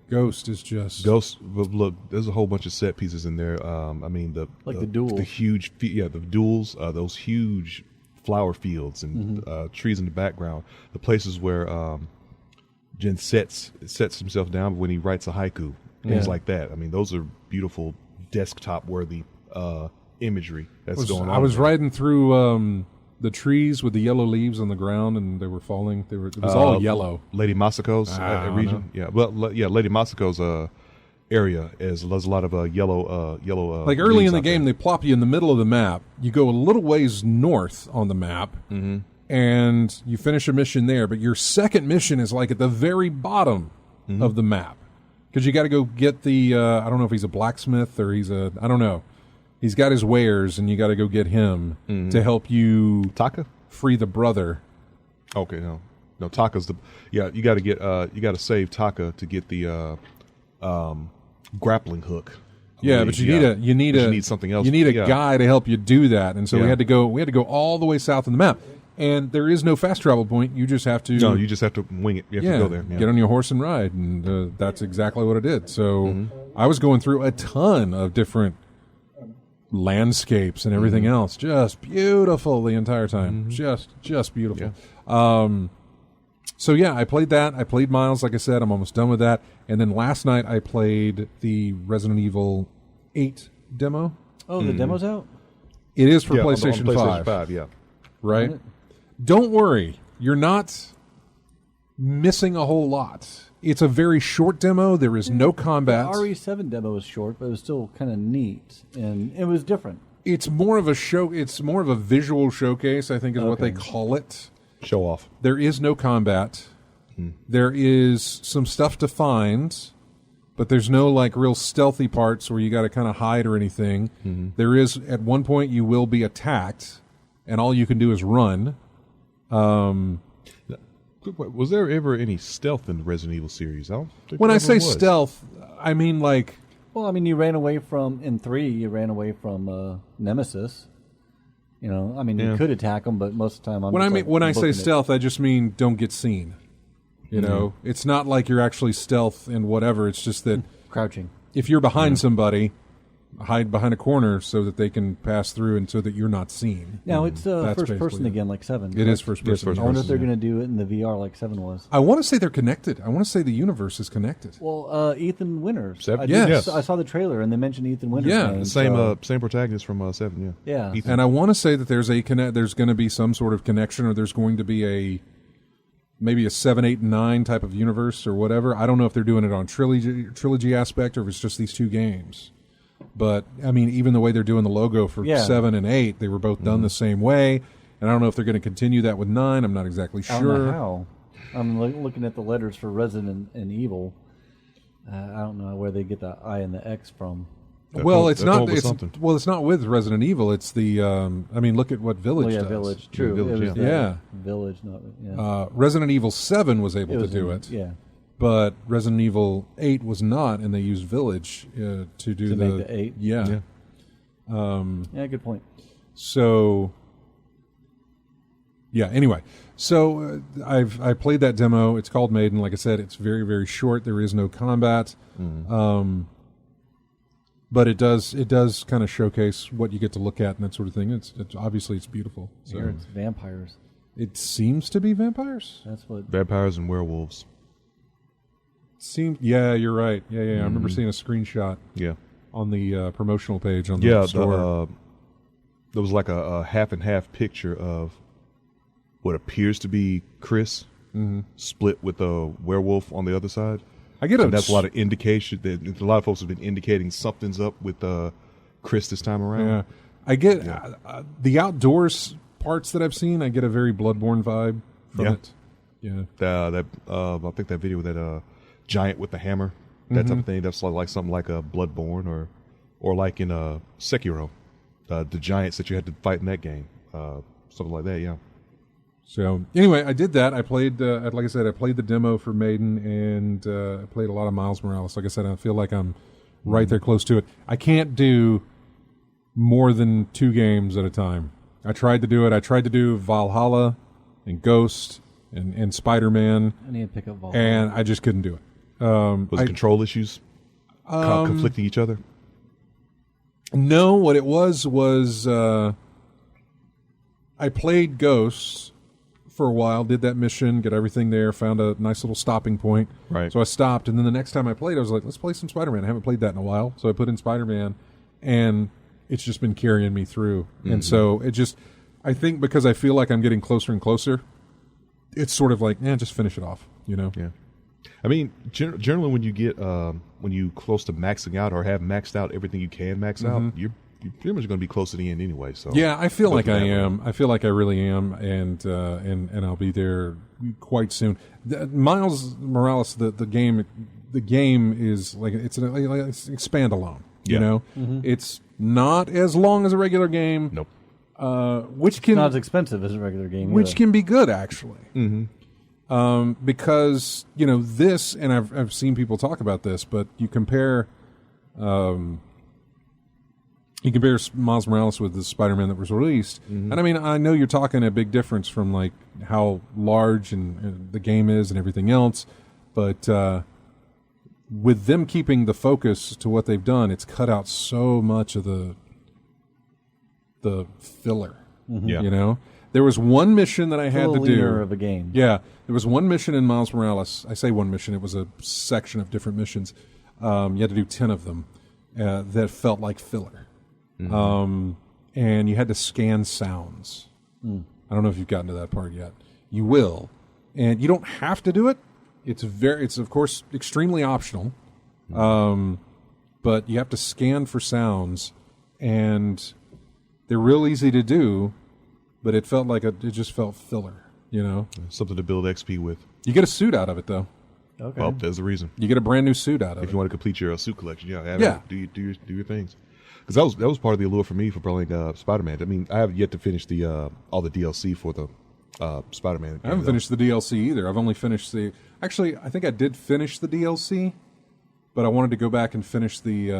Ghost is just Ghost. Look, there's a whole bunch of set pieces in there. The duels. the huge, the duels, those huge flower fields and trees in the background. The places where Jin sets himself down when he writes a haiku, things like that. Those are beautiful desktop worthy imagery that's going on. I was there. riding through the trees with the yellow leaves on the ground, and they were falling. It was all yellow. Lady Masako's region. Yeah, well, Lady Masako's area there's a lot of yellow. Like early leaves in the out game, there. they plop you in the middle of the map. You go a little ways north on the map, and you finish a mission there. But your second mission is like at the very bottom of the map, because you got to go get the. I don't know if he's a blacksmith or I don't know. He's got his wares, and you got to go get him to help you Taka. free the brother. Okay, no, Taka's the you got to get you got to save Taka to get the grappling hook. Yeah, but you need something else. You need a guy to help you do that, and so we had to go all the way south of the map. And there is no fast travel point. You just have to. No, you just have to wing it. You have to go there. Yeah. Get on your horse and ride, and that's exactly what I did. So I was going through a ton of different landscapes and everything else. Just beautiful the entire time. Just beautiful. Yeah. So yeah, I played that. I played Miles, like I said. I'm almost done with that. And then last night I played the Resident Evil 8 demo. Oh, the demo's out? It is for Yeah, on PlayStation, PlayStation 5. 5, yeah. Right? Don't worry. You're not missing a whole lot. It's a very short demo. There is no combat. The RE7 demo was short, but it was still kind of neat, and it was different. It's more of a show. It's more of a visual showcase, I think is what they call it. Show off. There is no combat. There is some stuff to find, but there's no like real stealthy parts where you got to kind of hide or anything. There is, at one point you will be attacked, and all you can do is run. Was there ever any stealth in the Resident Evil series? I don't think When there I ever say was. stealth, I mean like Well, I mean, you ran away from, in 3, you ran away from Nemesis. You know, I mean, you could attack them, but most of the time when I say stealth, I just mean don't get seen. You know, it's not like you're actually stealth in whatever. It's just that crouching. if you're behind somebody, hide behind a corner so that they can pass through and so that you're not seen. Now, it's That's first basically person it. again, like 7. It is first person. first I wonder if person, they're going to do it in the VR like 7 was. I want to say they're connected. I want to say the universe is connected. Well, Ethan Winters. 7? Yes. I saw the trailer, and they mentioned Ethan Winters' Yeah, name, The same so- same protagonist from 7, yeah. Yeah. Ethan. And I want to say that there's going to be some sort of connection, or there's going to be maybe a 7, 8, and 9 type of universe or whatever. I don't know if they're doing it on trilogy aspect or if it's just these two games. But I mean, even the way they're doing the logo for 7 and 8, they were both done the same way. And I don't know if they're going to continue that with 9. I'm not exactly I don't know sure. how. I'm looking at the letters for Resident and Evil. I don't know where they get the I and the X from. Well, it's They're come not. up with It's, something. well, it's not with Resident Evil. It's the. I mean, look at what Village Oh, yeah, does. Village. True. Village, it was yeah. the Yeah. Village, not... Yeah. Resident Evil 7 was able was to do in- it. Yeah. But Resident Evil 8 was not, and they used Village to do To make the 8? Yeah. Yeah, good point. So, yeah. Anyway, so I played that demo. It's called Maiden. Like I said, it's very, very short. There is no combat, but it does kind of showcase what you get to look at and that sort of thing. It's obviously it's beautiful. So Here it's vampires. it seems to be vampires. That's what... Vampires and werewolves. Yeah, you're right. Yeah. I remember seeing a screenshot Yeah. on the promotional page on the store. There was like a half and half picture of what appears to be Chris split with a werewolf on the other side. I get And that's a lot of indication that a lot of folks have been indicating something's up with Chris this time around. Yeah, I get the outdoors parts that I've seen. I get a very Bloodborne vibe from it. Yeah, I think that video with that giant with the hammer, that type of thing. That's like something like a Bloodborne or like in Sekiro, the giants that you had to fight in that game, something like that. Yeah. So anyway, I did that. I played, like I said, I played the demo for Maiden, and I played a lot of Miles Morales. Like I said, I feel like I'm right there close to it. I can't do more than 2 games at a time. I tried to do it. I tried to do Valhalla and Ghost and Spider-Man, I need to pick up Valhalla. and I just couldn't do it. Was it control issues conflicting each other? No, what it was I played Ghosts for a while, did that mission, get everything there, found a nice little stopping point. Right. So I stopped, and then the next time I played, I was like, let's play some Spider-Man. I haven't played that in a while. So I put in Spider-Man, and it's just been carrying me through. And so I think because I feel like I'm getting closer and closer, it's sort of like, just finish it off, Yeah. I mean, generally when you get when you close to maxing out or have maxed out everything you can max out, you're pretty much going to be close to the end anyway. So yeah, I feel like I am. I feel like I really am, and I'll be there quite soon. Miles Morales, the game is like it's expand alone. You know, it's not as long as a regular game. Nope. Which can Not as expensive as a regular game. which either. can be good actually. Because this, and I've seen people talk about this, but you compare Miles Morales with the Spider-Man that was released, and I mean I know you're talking a big difference from like how large and the game is and everything else, but with them keeping the focus to what they've done, it's cut out so much of the filler. Yeah. There was one mission that I had to do. Leaner of a game. Yeah, there was one mission in Miles Morales. I say one mission; it was a section of different missions. You had to do 10 of them that felt like filler, and you had to scan sounds. I don't know if you've gotten to that part yet. You will, and you don't have to do it. It's of course extremely optional, but you have to scan for sounds, and they're real easy to do. But it felt like it just felt filler, Something to build XP with. You get a suit out of it, though. Okay. Well, there's the reason. You get a brand new suit out of If it. you want to complete your suit collection, Yeah. do your things. Because that was part of the allure for me for playing Spider-Man. I mean, I have yet to finish the all the DLC for the Spider-Man. I haven't finished the DLC either. I've only finished Actually, I think I did finish the DLC, but I wanted to go back and finish the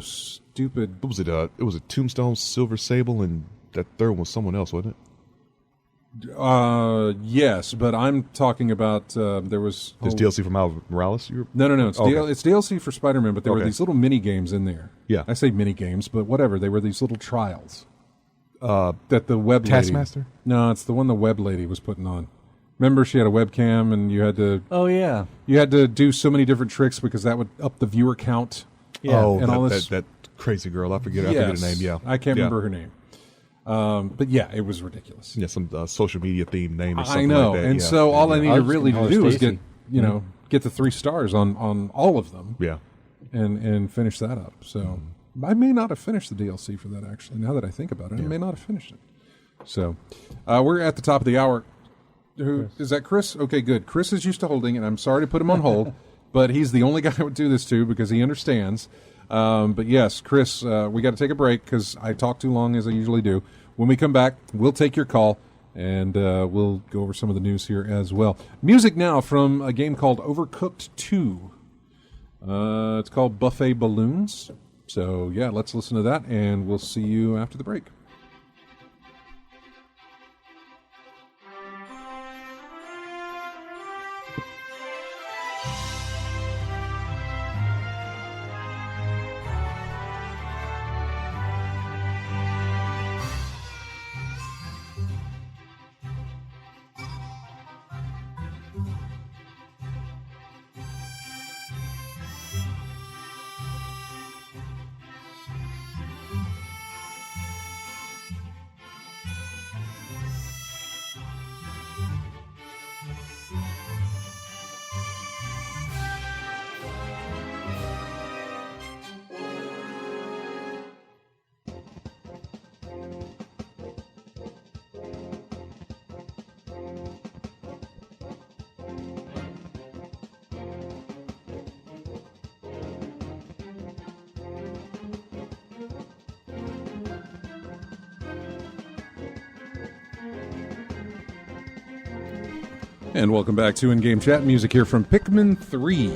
stupid. What was it? It was a Tombstone, Silver Sable, and that third one was someone else, wasn't it? Yes, but I'm talking about there was This DLC for Miles Morales? No. It's, Okay. it's DLC for Spider-Man, but there were Okay. these little mini games in there. Yeah. I say mini games, but whatever. They were these little trials. That the web Taskmaster? lady. No, it's the one the web lady was putting on. Remember, she had a webcam, and you had to Oh yeah. do so many different tricks because that would up the viewer count. Yeah. Oh, and all this- that crazy girl. I forget her name. Yeah. I can't Yeah. remember her name. But yeah, it was ridiculous. Yeah, some social media themed name or I something know, like that. and yeah. so all I I needed was really gonna to call her do is get Stacy. get the 3 stars on all of them, Yeah. and finish that up. So I may not have finished the DLC for that actually. Now that I think about it, I may not have finished it. So we're at the top of the hour. Who is that? Chris? Okay, good. Chris is used to holding, and I'm sorry to put him on hold, but he's the only guy I would do this to because he understands. But yes, Chris, we got to take a break because I talk too long as I usually do. When we come back, we'll take your call, and we'll go over some of the news here as well. Music now from a game called Overcooked 2. It's called Buffet Balloons. So, yeah, let's listen to that, and we'll see you after the break. And welcome back to In-Game Chat. Music here from Pikmin 3.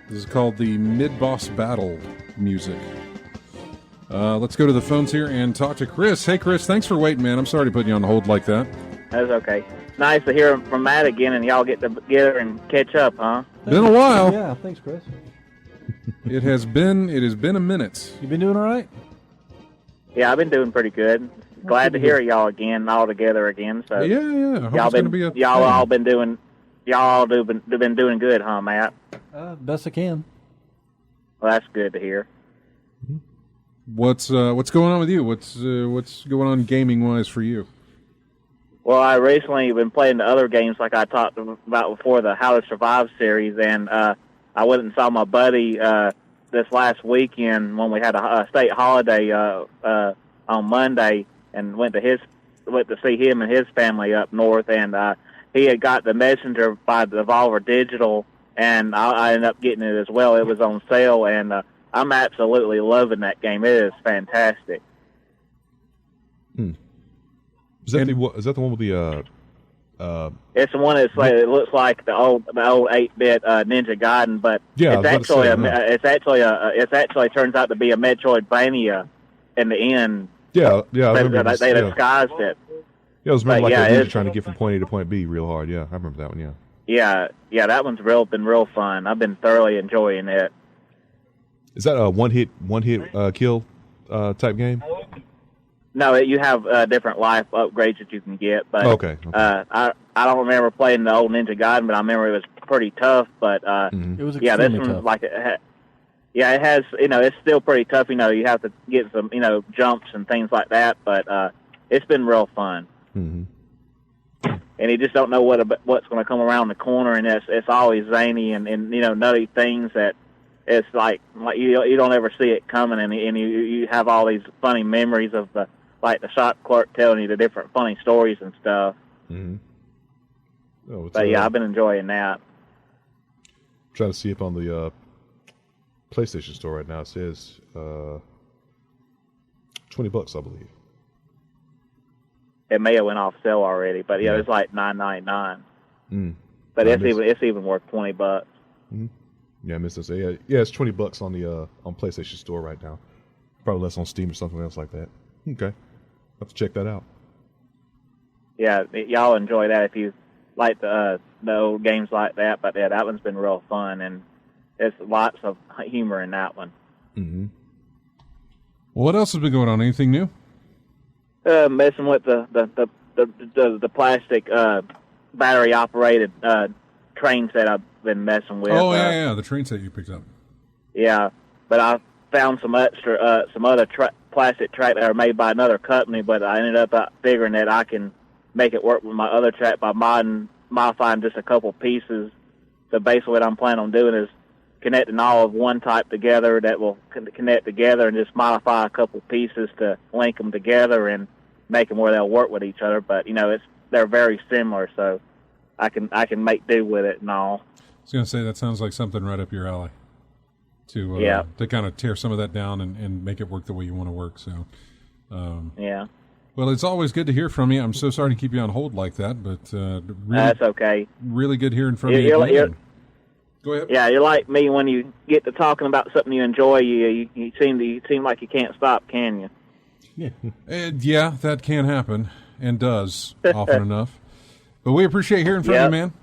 This is called the Mid-Boss Battle music. Let's go to the phones here and talk to Chris. Hey, Chris, thanks for waiting, man. I'm sorry to put you on hold like that. That's okay. Nice to hear from Matt again, and y'all get together and catch up, huh? Been a while. Yeah. Thanks, Chris. It has been a minute. You been doing all right? Yeah, I've been doing pretty good. Glad to hear y'all again, all together again. So Yeah. I hope y'all it's been gonna be a y'all thing. all been doing been doing good, huh, Matt? Best I can. Well, that's good to hear. what's going on with you? What's going on gaming wise for you? Well, I recently been playing the other games like I talked about before, the How to Survive series, and I went and saw my buddy this last weekend when we had a state holiday on Monday, and went to see him and his family up north, and he had got the Messenger by Devolver Digital, and I ended up getting it as well. It was on sale, and I'm absolutely loving that game. It is fantastic. Is that the one with the? It's the one that's like, it looks like the old 8-bit Ninja Gaiden, but Yeah, it's actually turns out to be a Metroidvania in the end. Yeah. I remember They disguised it. Yeah, it was like yeah, that ninja trying to get from point A to point B real hard. Yeah, I remember that one. Yeah. Yeah, that one's been real fun. I've been thoroughly enjoying it. Is that a one hit kill type game? No, you have different life upgrades that you can get. But Okay. I don't remember playing the old Ninja Gaiden, but I remember it was pretty tough. But It was yeah, this extremely one's tough. it has, it's still pretty tough. You have to get some, jumps and things like that. But it's been real fun. Mm-hmm. And you just don't know what's going to come around the corner, and it's always zany and nutty things that it's like you don't ever see it coming, and you have all these funny memories of the shop clerk telling you the different funny stories and stuff. Mm-hmm. Oh, But yeah, I've been enjoying that. Trying to see up on the PlayStation Store right now. It says $20, I believe. It may have went off sale already, but yeah, it's like $9.99. But it's even worth $20. Mm-hmm. Yeah, I missed to say. Yeah, it's $20 on the on PlayStation Store right now. Probably less on Steam or something else like that. Okay, I'll have to check that out. Yeah, y'all enjoy that if you like the old games like that. But yeah, that one's been real fun, and there's lots of humor in that one. Mm-hmm. Well, what else has been going on? Anything new? Messing with the plastic battery operated train set I've been messing with. Oh yeah, the train set you picked up. Yeah, but I found some other plastic track that are made by another company, but I ended up figuring that I can make it work with my other track by modifying just a couple pieces. So basically what I'm planning on doing is connecting all of one type together that will connect together, and just modify a couple pieces to link them together and make them where they'll work with each other. But they're very similar, so I can make do with it and all. I was going to say, that sounds like something right up your alley. To kind of tear some of that down and make it work the way you want to work. So yeah. Well, it's always good to hear from you. I'm so sorry to keep you on hold like that, but really, that's okay. Really good hearing from you again. Go ahead. Yeah, you're like me when you get to talking about something you enjoy. You seem like you can't stop, can you? Yeah. Yeah, that can happen and does often enough. But we appreciate hearing from you, man.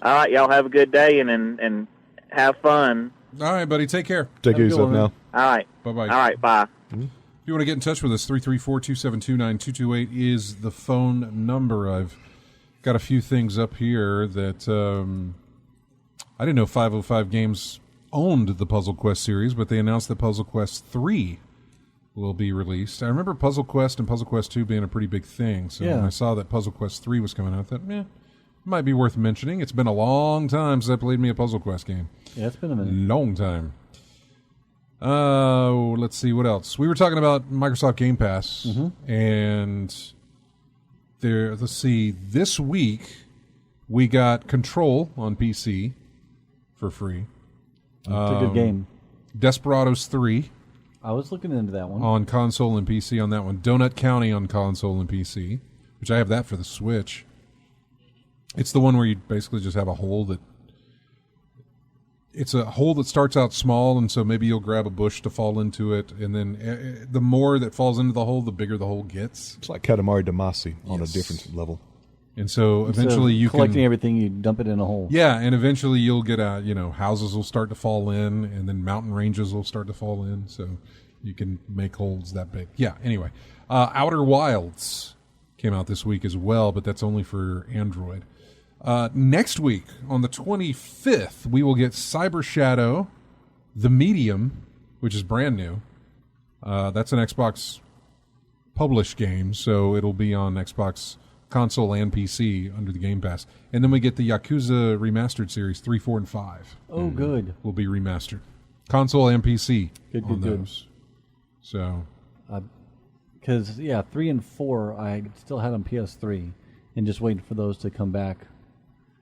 All right, y'all have a good day and have fun. All right, buddy. Take care. Take care of yourself now. All right. Bye-bye. All right, bye. Mm-hmm. If you want to get in touch with us, 334-272-9228 is the phone number. I've got a few things up here that I didn't know 505 Games owned the Puzzle Quest series, but they announced that Puzzle Quest 3 will be released. I remember Puzzle Quest and Puzzle Quest 2 being a pretty big thing, so when I saw that Puzzle Quest 3 was coming out, I thought, it might be worth mentioning. It's been a long time since I played me a Puzzle Quest game. Yeah, it's been a minute. Long time. Let's see, what else? We were talking about Microsoft Game Pass, and let's see, this week we got Control on PC for free. It's a good game. Desperados 3 I was looking into that one. on console and PC on that one. Donut County on console and PC, which I have that for the Switch. It's the one where you basically just have a hole that... It's a hole that starts out small, and so maybe you'll grab a bush to fall into it, and then the more that falls into the hole, the bigger the hole gets. It's like Katamari Damacy on a different level. And so eventually you collecting everything, you dump it in a hole. Yeah, and eventually you'll get houses will start to fall in, and then mountain ranges will start to fall in, so you can make holes that big. Yeah, anyway. Outer Wilds came out this week as well, but that's only for Android. Next week, on the 25th, we will get Cyber Shadow, The Medium, which is brand new, That's an Xbox published game, so it'll be on Xbox console and PC under the Game Pass. And then we get the Yakuza Remastered Series 3, 4, and 5. Oh, good. Will be remastered. Console and PC Good, on good. those. So, Because, 3 and 4, I still had on PS3 and just waiting for those to come back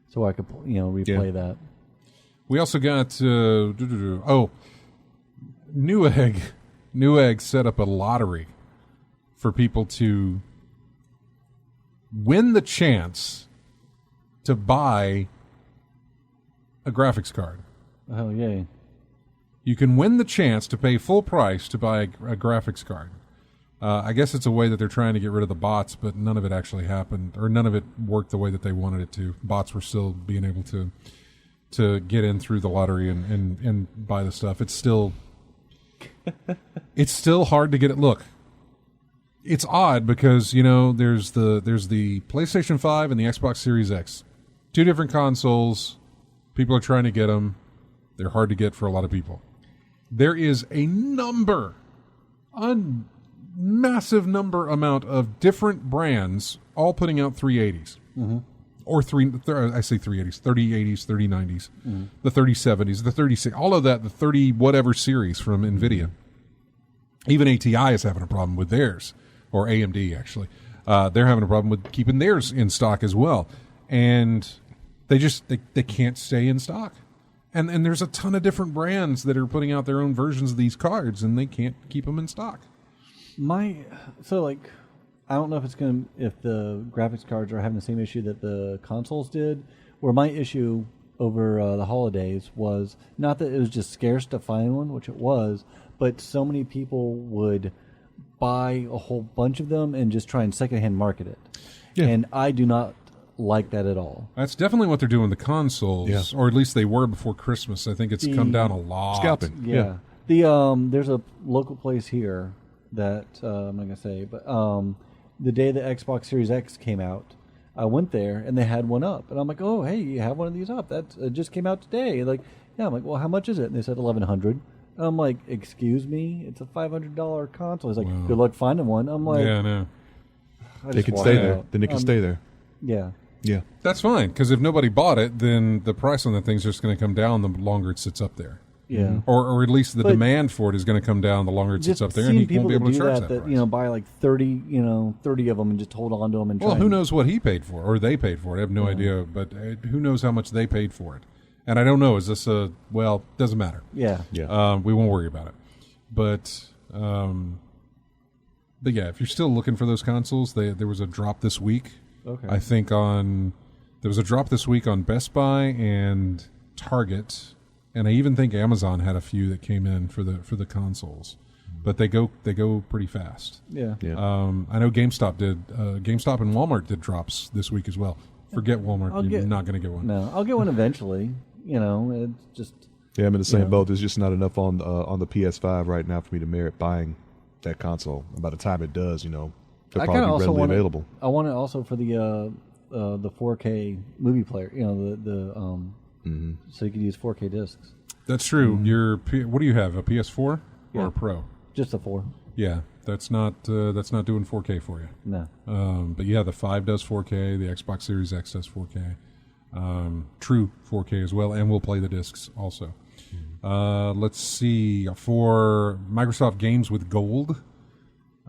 so I could, replay that. we also got, Newegg set up a lottery for people to win the chance to buy a graphics card. Oh, yay. You can win the chance to pay full price to buy a graphics card. I guess it's a way that they're trying to get rid of the bots, but none of it actually happened, or none of it worked the way that they wanted it to. Bots were still being able to get in through the lottery and buy the stuff. It's still hard to get it. Look, it's odd because there's the PlayStation 5 and the Xbox Series X, two different consoles. People are trying to get them. They're hard to get for a lot of people. There is a massive amount of different brands all putting out 380s. Mm-hmm. Or I say 380s, 3080s, 3090s, the 3070s, the 36, all of that, the 30 whatever series from NVIDIA. Even ATI is having a problem with theirs, or AMD actually. They're having a problem with keeping theirs in stock as well. And they can't stay in stock. And there's a ton of different brands that are putting out their own versions of these cards, and they can't keep them in stock. I don't know if the graphics cards are having the same issue that the consoles did, where my issue over the holidays was not that it was just scarce to find one, which it was, but so many people would buy a whole bunch of them and just try and secondhand market it. Yeah. And I do not like that at all. That's definitely what they're doing with the consoles, or at least they were before Christmas. I think it's come down a lot. Scalping. Yeah. There's a local place here that I'm not going to say, but the day the Xbox Series X came out, I went there and they had one up. And I'm like, oh, hey, you have one of these up. It just came out today. Like, yeah, I'm like, well, how much is it? And they said $1,100. And I'm like, excuse me? It's a $500 console. He's like, good luck finding one. I'm like, yeah, no. They can stay there. Then they can stay there. Yeah. Yeah. That's fine, because if nobody bought it, then the price on the thing's just going to come down the longer it sits up there. Yeah. Or at least the demand for it is going to come down the longer it sits up there, and he won't be able to charge that price. Buy like 30 of them and just hold on to them and try. Well, who knows what he paid for, or they paid for it. I have no idea, but who knows how much they paid for it. And I don't know, is this doesn't matter. Yeah. Yeah. We won't worry about it. But yeah, if you're still looking for those consoles, there was a drop this week. Okay. I think there was a drop this week on Best Buy and Target, and I even think Amazon had a few that came in for the consoles, but they go pretty fast. Yeah. I know GameStop and Walmart did drops this week as well. Forget Walmart, you're not going to get one. No, I'll get one eventually. It's just. Yeah, I'm in the same boat. There's just not enough on the PS5 right now for me to merit buying that console. And by the time it does, they'll probably be readily available. I want it also for the 4K movie player. So you can use 4K discs. That's true. What do you have? A PS4 or a Pro? Just a 4. Yeah, that's not doing 4K for you. No. But yeah, the 5 does 4K. The Xbox Series X does 4K. True 4K as well, and we'll play the discs also. Let's see, for Microsoft Games with Gold,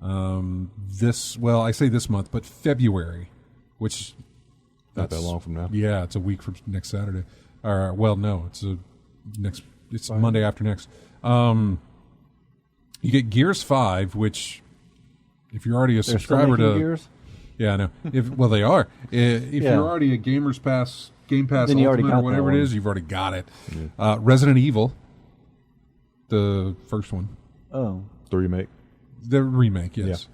I say this month, but February, which not that long from now. Yeah, it's a week from next Saturday. It's Monday after next. You get Gears 5, which if you're already a subscriber to Gears? Yeah, I know. They are. If you're already a Game Pass then Ultimate or whatever it is, you've already got it. Yeah. Resident Evil, the first one. Oh. The remake. The remake, yes.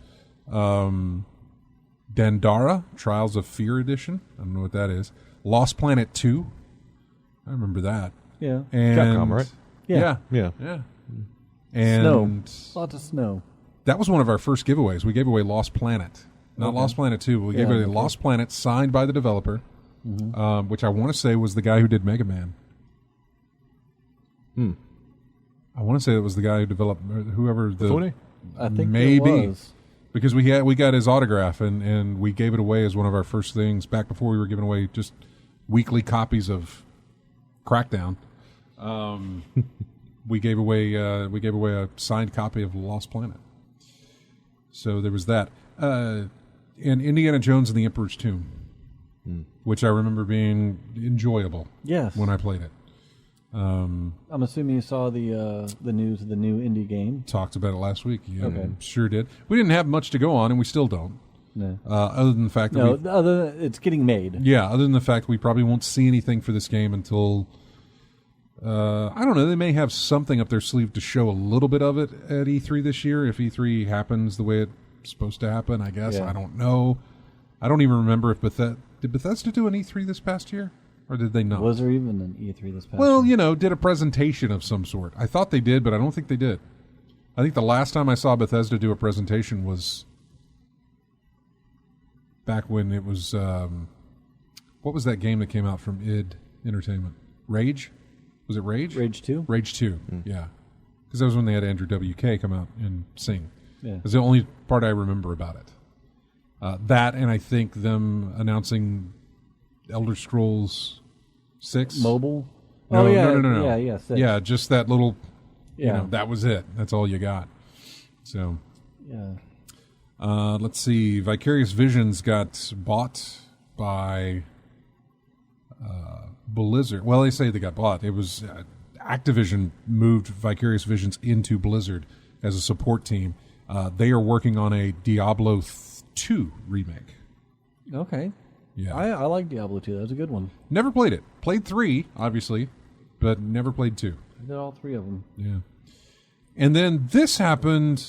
Yeah. Dandara, Trials of Fear Edition. I don't know what that is. Lost Planet 2. I remember that. Yeah. And Capcom, right? Yeah. And snow. Lots of snow. That was one of our first giveaways. We gave away Lost Planet. Not Lost Planet 2, but we gave away Lost Planet signed by the developer, which I want to say was the guy who did Mega Man. I want to say it was the guy who developed, whoever the... Fune? I think maybe there was. because we got his autograph and we gave it away as one of our first things back before we were giving away just weekly copies of Crackdown. We gave away a signed copy of Lost Planet. So there was that. And Indiana Jones and the Emperor's Tomb, which I remember being enjoyable. Yes. When I played it. I'm assuming you saw the news of the new indie game. Talked about it last week. Yeah, Okay. Sure did. We didn't have much to go on, and we still don't. No. Other than the fact that It's getting made. yeah, other than the fact we probably won't see anything for this game until I don't know. They may have something up their sleeve to show a little bit of it at E3 this year if E3 happens the way it's supposed to happen. I guess Yeah. I don't know. I don't even remember if did Bethesda do an E3 this past year, or did they not? Was there even an E3 this past Well, year? did a presentation of some sort. I thought they did, but I don't think they did. I think the last time I saw Bethesda do a presentation was back when it was, what was that game that came out from id Entertainment? Rage? Was it Rage? Rage 2? Rage 2, yeah. Because that was when they had Andrew WK come out and sing. Yeah. That's the only part I remember about it. That, and I think them announcing Elder Scrolls 6. Mobile? No, oh, yeah. no. Yeah, 6. Yeah, just that little, Yeah. that was it. That's all you got. So, Yeah. let's see. Vicarious Visions got bought by Blizzard. Well, they say they got bought. It was Activision moved Vicarious Visions into Blizzard as a support team. They are working on a Diablo 2 remake. Okay. Yeah. I like Diablo 2. That was a good one. Never played it. Played 3, obviously, but never played 2. I did all 3 of them. Yeah. And then this happened.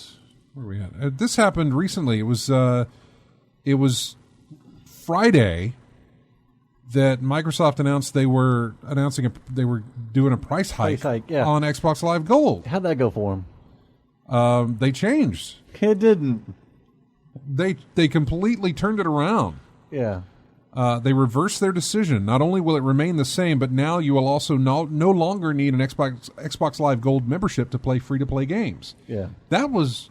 Where are we at? This happened recently. It was Friday that Microsoft announced they were doing a price hike, yeah. on Xbox Live Gold. How'd that go for them? They changed. It didn't. They completely turned it around. Yeah. They reversed their decision. Not only will it remain the same, but now you will also no longer need an Xbox Live Gold membership to play free-to-play games. Yeah. That was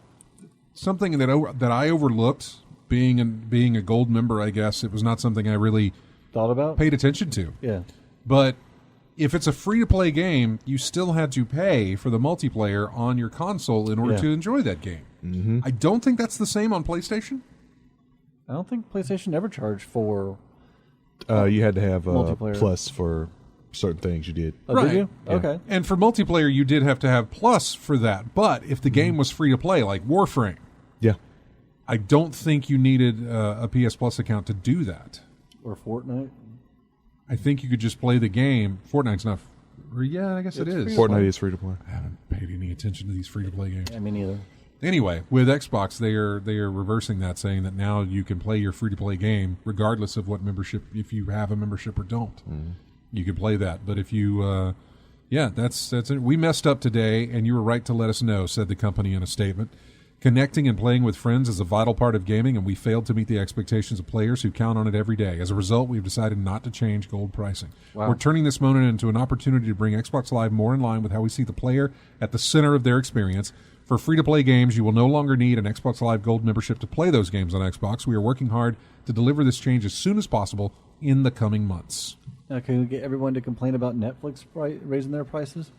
something that I overlooked. Being a gold member, I guess it was not something I really Thought about? paid attention to. Yeah. But if it's a free-to-play game, you still had to pay for the multiplayer on your console in order to enjoy that game. Mm-hmm. I don't think that's the same on PlayStation. I don't think PlayStation ever charged for... You had to have multiplayer. Plus for certain things you did. Oh, Right. did you? Yeah. Okay. And for multiplayer, you did have to have Plus for that. But if the game was free-to-play, like Warframe, Yeah. I don't think you needed a PS Plus account to do that. Or Fortnite? I think you could just play the game. Fortnite's not... Or yeah, I guess it is. Fortnite is free to play. I haven't paid any attention to these free-to-play games. I mean, neither. Anyway, with Xbox, they are reversing that, saying that now you can play your free-to-play game regardless of what membership, if you have a membership or don't. Mm-hmm. You can play that. But if you... that's it. We messed up today, and you were right to let us know, said the company in a statement. Connecting and playing with friends is a vital part of gaming, and we failed to meet the expectations of players who count on it every day. As a result, we've decided not to change gold pricing. Wow. We're turning this moment into an opportunity to bring Xbox Live more in line with how we see the player at the center of their experience. For free-to-play games, you will no longer need an Xbox Live Gold membership to play those games on Xbox. We are working hard to deliver this change as soon as possible in the coming months. Now, can we get everyone to complain about Netflix raising their prices?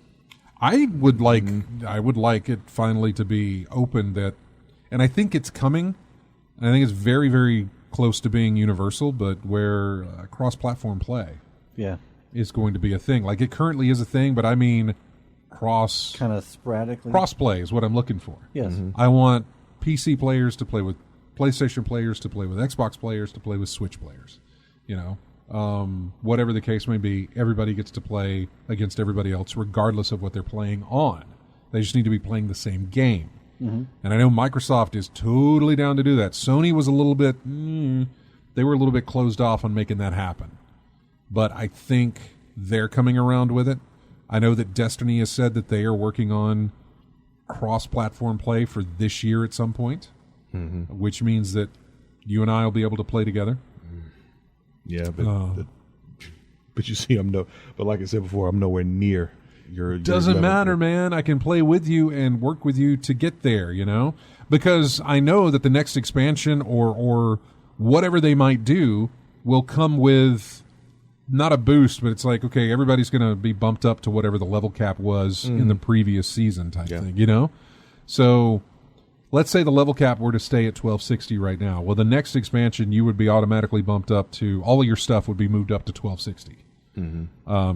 I would like it finally to be open that, and I think it's coming. And I think it's very, very close to being universal, but where cross-platform play is going to be a thing. Like it currently is a thing, but I mean kind of sporadically. Cross-play is what I'm looking for. Yes. Mm-hmm. I want PC players to play with PlayStation players, to play with Xbox players, to play with Switch players. Whatever the case may be, everybody gets to play against everybody else, regardless of what they're playing on. They just need to be playing the same game. Mm-hmm. And I know Microsoft is totally down to do that. Sony was a little bit, they were a little bit closed off on making that happen. But I think they're coming around with it. I know that Destiny has said that they are working on cross-platform play for this year at some point, which means that you and I will be able to play together. Yeah, but you see, but like I said before, I'm nowhere near your Doesn't level. matter, man. I can play with you and work with you to get there, because I know that the next expansion or whatever they might do will come with not a boost, but it's like, okay, everybody's going to be bumped up to whatever the level cap was in the previous season type thing, So let's say the level cap were to stay at 1260 right now. Well, the next expansion, you would be automatically bumped up to, all of your stuff would be moved up to 1260.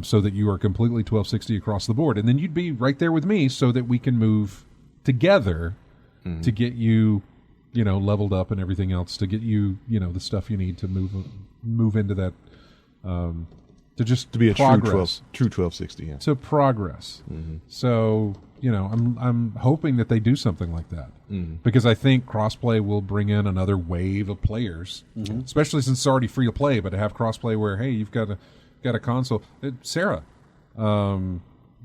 So that you are completely 1260 across the board. And then you'd be right there with me so that we can move together to get you, leveled up and everything else, to get you, the stuff you need to move into that, to be a progress. true 1260. Yeah. To progress. So, I'm hoping that they do something like that because I think crossplay will bring in another wave of players, especially since it's already free to play. But to have crossplay where, hey, you've got a console. Sarah,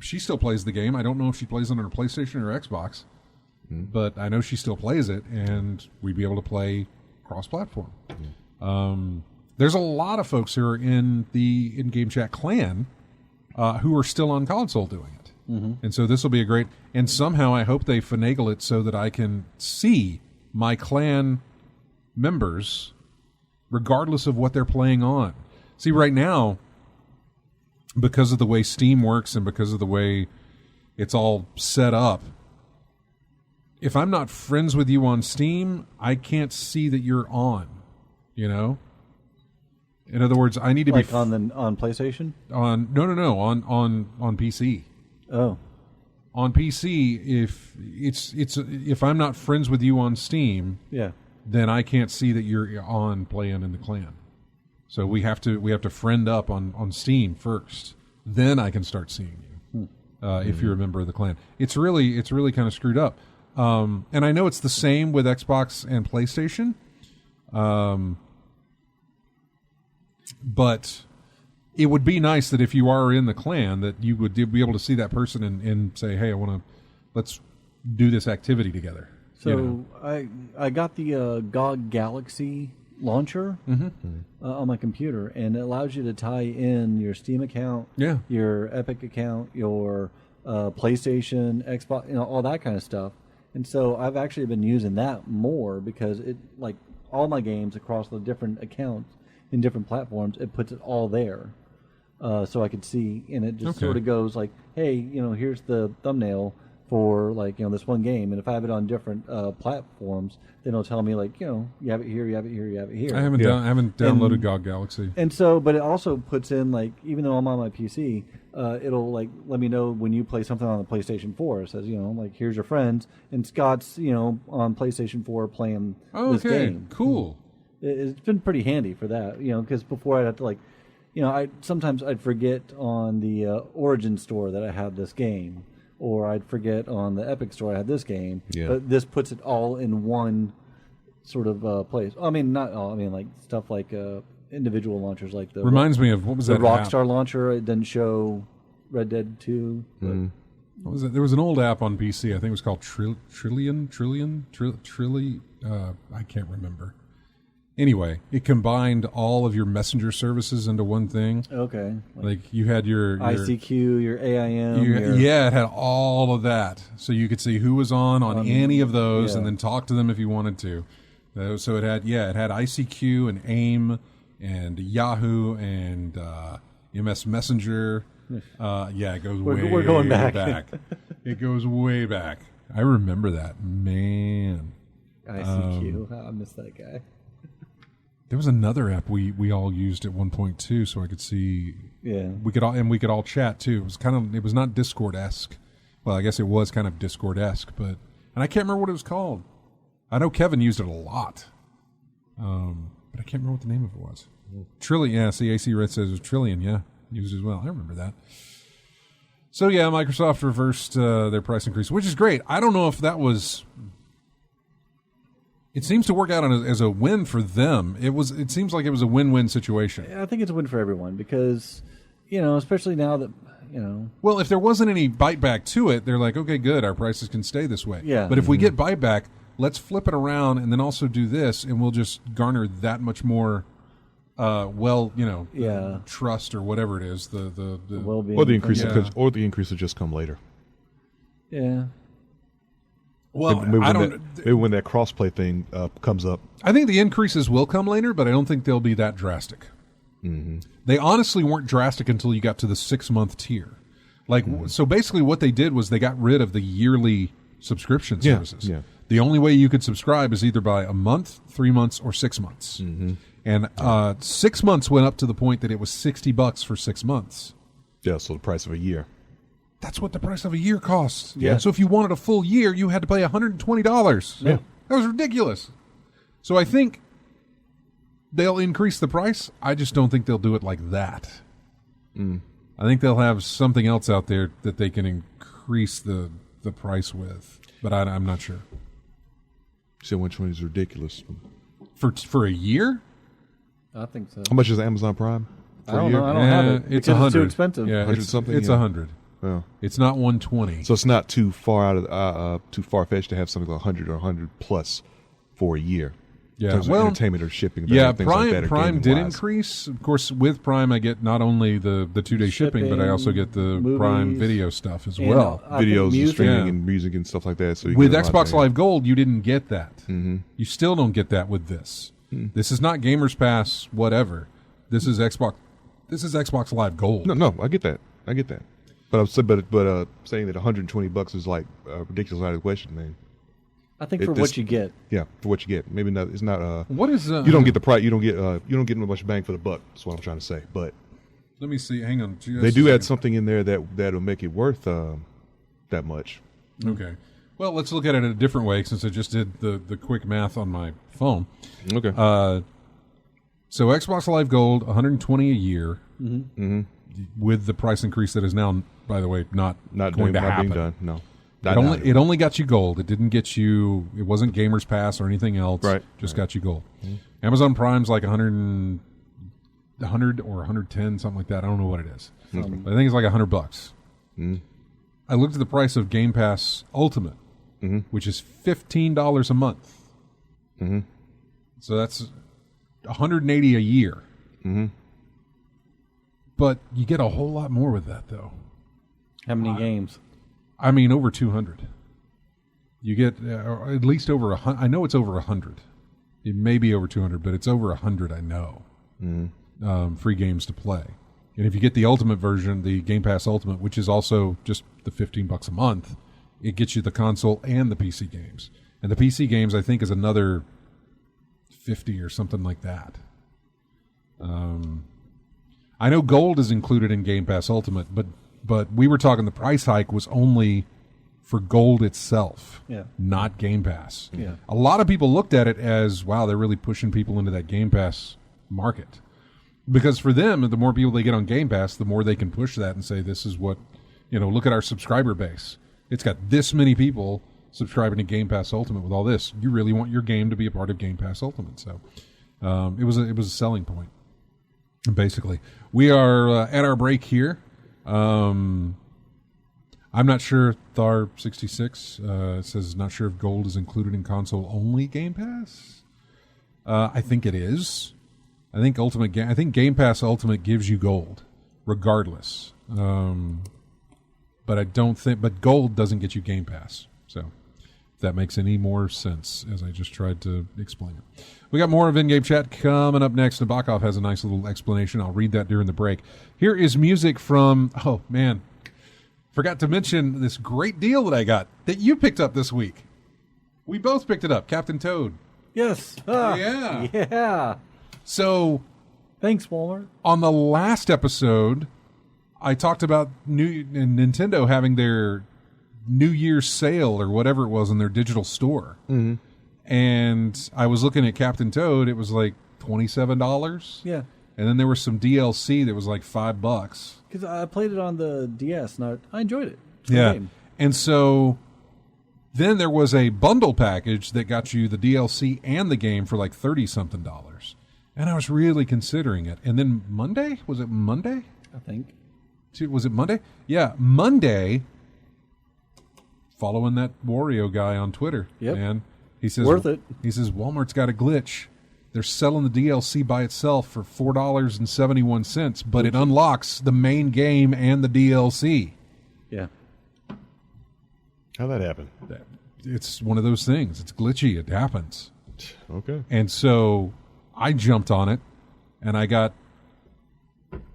she still plays the game. I don't know if she plays it on her PlayStation or Xbox, but I know she still plays it, and we'd be able to play cross-platform. There's a lot of folks who are in the in-game chat clan who are still on console doing it. And so this will be a great... And somehow I hope they finagle it so that I can see my clan members regardless of what they're playing on. See, right now, because of the way Steam works and because of the way it's all set up, if I'm not friends with you on Steam, I can't see that you're on, In other words, I need to like be on PlayStation. On PC. Oh, on PC, if I'm not friends with you on Steam, then I can't see that you're on playing in the clan. So we have to friend up on Steam first. Then I can start seeing you if you're a member of the clan. It's really kind of screwed up. And I know it's the same with Xbox and PlayStation. But it would be nice that if you are in the clan that you would be able to see that person and say, hey, let's do this activity together. So I got the GOG Galaxy launcher on my computer, and it allows you to tie in your Steam account, your Epic account, your PlayStation, Xbox, all that kind of stuff. And so I've actually been using that more because it, like all my games across the different accounts in different platforms, it puts it all there. So I could see, and it just sort of goes like, hey, here's the thumbnail for this one game, and if I have it on different platforms, then it'll tell me you have it here, you have it here, you have it here. I haven't downloaded GOG Galaxy, and so, but it also puts in even though I'm on my PC, it'll let me know when you play something on the PlayStation 4. It says here's your friends, and Scott's on PlayStation 4 playing this game. Cool. It's been pretty handy for that, because before I'd have to I'd forget on the Origin store that I had this game, or I'd forget on the Epic store I had this game. Yeah. But this puts it all in one sort of place. I mean, not all. I mean, stuff like individual launchers, like the reminds me of what was the that Rockstar app? Launcher. It didn't show Red Dead 2. What was it? There was an old app on PC. I think it was called Trillion. I can't remember. Anyway, it combined all of your messenger services into one thing. Okay. Like you had your ICQ, your AIM. it had all of that. So you could see who was on any of those and then talk to them if you wanted to. So it had ICQ and AIM and Yahoo and MS Messenger. It goes we're going back. It goes way back. I remember that. Man. ICQ. I miss that guy. There was another app we all used at one point too, so I could see. Yeah. We could all chat too. It was not Discord-esque. Well, I guess it was kind of Discord-esque, and I can't remember what it was called. I know Kevin used it a lot, but I can't remember what the name of it was. Trillion. Yeah. See, AC Red says it was Trillion. Yeah, used as well. I remember that. So yeah, Microsoft reversed their price increase, which is great. I don't know if that was. It seems to work out as a win for them. It seems like it was a win-win situation. I think it's a win for everyone because, especially now that, Well, if there wasn't any bite back to it, they're like, okay, good, our prices can stay this way. Yeah. But if we get bite back, let's flip it around and then also do this, and we'll just garner that much more trust or whatever it is, the well-being. Or the increase, Yeah. or the increase will just come later. Yeah. well, maybe I when don't. maybe when that crossplay thing comes up. I think the increases will come later, but I don't think they'll be that drastic. Mm-hmm. They honestly weren't drastic until you got to the 6-month tier. So basically, what they did was they got rid of the yearly subscription services. Yeah. The only way you could subscribe is either by a month, 3 months, or 6 months. Mm-hmm. And 6 months went up to the point that it was $60 for 6 months. Yeah, so the price of a year. That's what the price of a year costs. Yeah. So if you wanted a full year, you had to pay $120. Yeah. That was ridiculous. So I think they'll increase the price. I just don't think they'll do it like that. I think they'll have something else out there that they can increase the price with. But I'm not sure. So which one is ridiculous? For a year? I think so. How much is Amazon Prime I for a don't year? know. I don't have it. It's because 100. It's too expensive. Yeah, 100 something, It's yeah. 100. Yeah. It's not 120. So it's not too too far fetched to have something like 100 or 100 plus for a year. Yeah, in terms of entertainment or shipping. Yeah, things like that, or Prime did gaming-wise. increase. Of course, with Prime, I get not only the 2-day shipping, but I also get the movies, Prime video stuff as and, well. I think Videos and music- streaming Yeah. and music and stuff like that. So you With get a lot Xbox there. Live Gold, you didn't get that. Mm-hmm. You still don't get that with this. This is not Gamers Pass, whatever. This is Xbox. This is Xbox Live Gold. No, I get that. But I'm saying, saying that $120 is like ridiculous out of the question, man. I think for what you get. Yeah, for what you get. Maybe not. It's not. What is? You don't get the price. You don't get much bang for the buck. That's what I'm trying to say. But Let me see. Hang on. Just they a do add second. something in there that'll make it worth that much. Okay. Well, let's look at it a different way since I just did the quick math on my phone. Okay. So Xbox Live Gold, $120 a year, with the price increase that is now, by the way, not going to happen. being done. No. It only got you gold. It didn't get you. It wasn't Gamers Pass or anything else. Right. Just got you gold. Amazon Prime's like 100 or 110, something like that. I don't know what it is. But I think it's like $100. I looked at the price of Game Pass Ultimate, which is $15 a month. So that's $180 a year. But you get a whole lot more with that, though. How many games? I mean, over 200. You get at least over 100. I know it's over 100. It may be over 200, but it's over 100, I know. Free games to play. And if you get the Ultimate version, the Game Pass Ultimate, which is also just the $15 a month, it gets you the console and the PC games. And the PC games, I think, is another 50 or something like that. I know Gold is included in Game Pass Ultimate, but we were talking the price hike was only for Gold itself, not Game Pass. Yeah. A lot of people looked at it as, wow, they're really pushing people into that Game Pass market. Because for them, the more people they get on Game Pass, the more they can push that and say, this is what, look at our subscriber base. It's got this many people subscribing to Game Pass Ultimate with all this. You really want your game to be a part of Game Pass Ultimate. So it was a selling point, basically. We are at our break here. I'm not sure. Thar66 says not sure if Gold is included in console only Game Pass. I think it is. I think Game Pass Ultimate gives you Gold, regardless. But I don't think. But Gold doesn't get you Game Pass. So if that makes any more sense, as I just tried to explain it. We got more of in-game chat coming up next. Nabokov has a nice little explanation. I'll read that during the break. Here is music from. Oh man, forgot to mention this great deal that I got that you picked up this week. We both picked it up, Captain Toad. Yes. Yeah. Yeah. So, Thanks, Walmart. on the last episode, I talked about Nintendo having their New Year's sale or whatever it was in their digital store. Mm-hmm. And I was looking at Captain Toad. It was like $27. Yeah. And then there was some DLC that was like $5. Because I played it on the DS, and I enjoyed it. It's a good game. And so then there was a bundle package that got you the DLC and the game for like $30-something. And I was really considering it. And then Monday? Was it Monday? I think. Was it Monday? Yeah, Monday. Following that Wario guy on Twitter, Yep. man. He says Worth it. He says Walmart's got a glitch. they're selling the DLC by itself for $4.71, but it unlocks the main game and the DLC. Yeah. How'd that happen? It's one of those things. It's glitchy. It happens. Okay. And so I jumped on it, and I got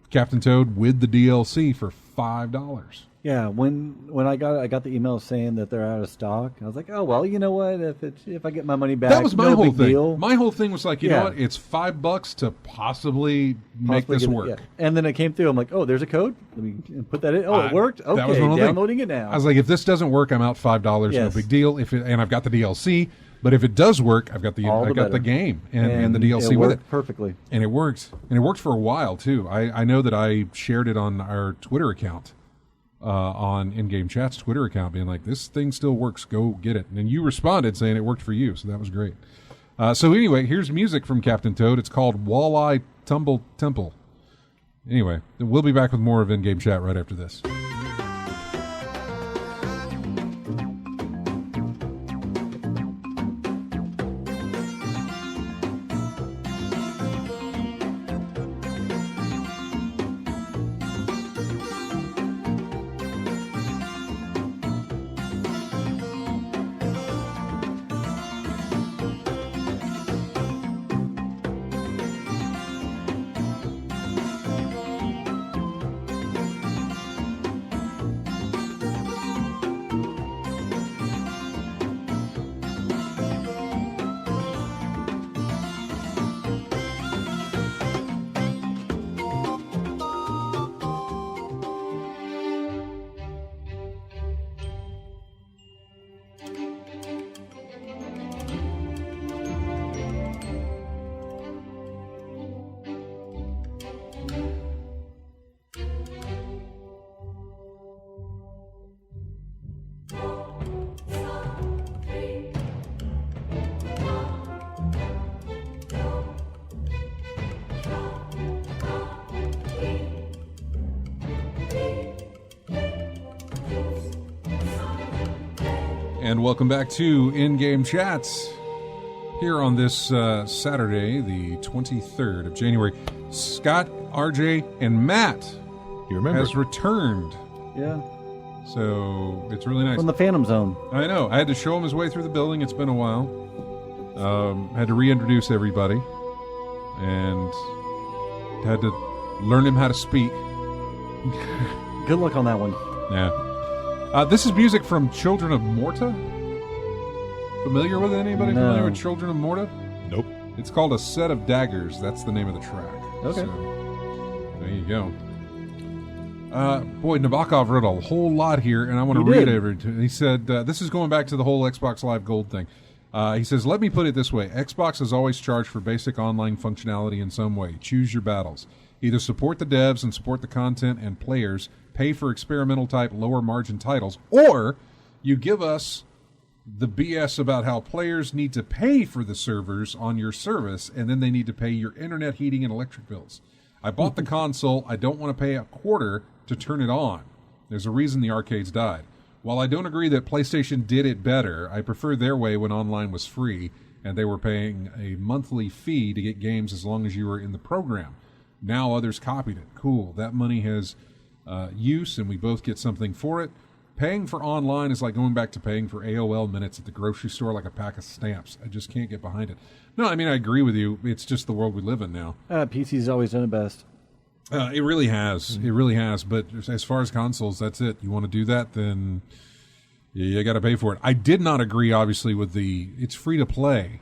Captain Toad with the DLC for $5. Yeah, when I got the email saying that they're out of stock, I was like, oh well, you know what? If I get my money back, That was my no whole big thing. deal. My whole thing was like, you Yeah. know what? It's $5 to possibly make this Get it, work. yeah. And then it came through. I'm like, oh, there's a code. Let me put that in. Oh, it worked. Okay, That was one of the downloading things. it now. I was like, if this doesn't work, I'm out $5. Yes. No big deal. And I've got the DLC. But if it does work, I've got the better. game and the DLC it with worked it. perfectly. And it worked. And it worked for a while too. I know that I shared it on our Twitter account. On In-Game Chat's Twitter account, being like, this thing still works, go get it. And you responded saying it worked for you, so that was great. So anyway, here's music from Captain Toad. It's called Walleye Tumble Temple. Anyway, we'll be back with more of In-Game Chat right after this. And welcome back to In-Game Chats here on this Saturday, the 23rd of January. Scott, RJ, and Matt You remember? has returned. Yeah, So it's really nice. from the Phantom Zone. I know. I had to show him his way through the building. It's been a while. Had to reintroduce everybody. And had to learn him how to speak. Good luck on that one. Yeah. This is music from Children of Morta. Familiar with anybody? No. Familiar with Children of Morta? Nope. It's called A Set of Daggers. That's the name of the track. Okay. So, there you go. Boy, Nabokov wrote a whole lot here, and I want to He read did. everything. He said, this is going back to the whole Xbox Live Gold thing. He says, let me put it this way. Xbox has always charged for basic online functionality in some way. Choose your battles. Either support the devs and support the content and players, pay for experimental type lower margin titles, or you give us the BS about how players need to pay for the servers on your service, and then they need to pay your internet, heating, and electric bills. I bought the console. I don't want to pay a quarter to turn it on. There's a reason the arcades died. While I don't agree that PlayStation did it better, I prefer their way when online was free and they were paying a monthly fee to get games as long as you were in the program. Now others copied it. Cool. That money has use, and we both get something for it. Paying for online is like going back to paying for AOL minutes at the grocery store like a pack of stamps. I just can't get behind it. No, I mean, I agree with you. It's just the world we live in now. PC's always done it best. It really has. It really has. But as far as consoles, that's it. You want to do that, then you got to pay for it. I did not agree, obviously, with it's free to play.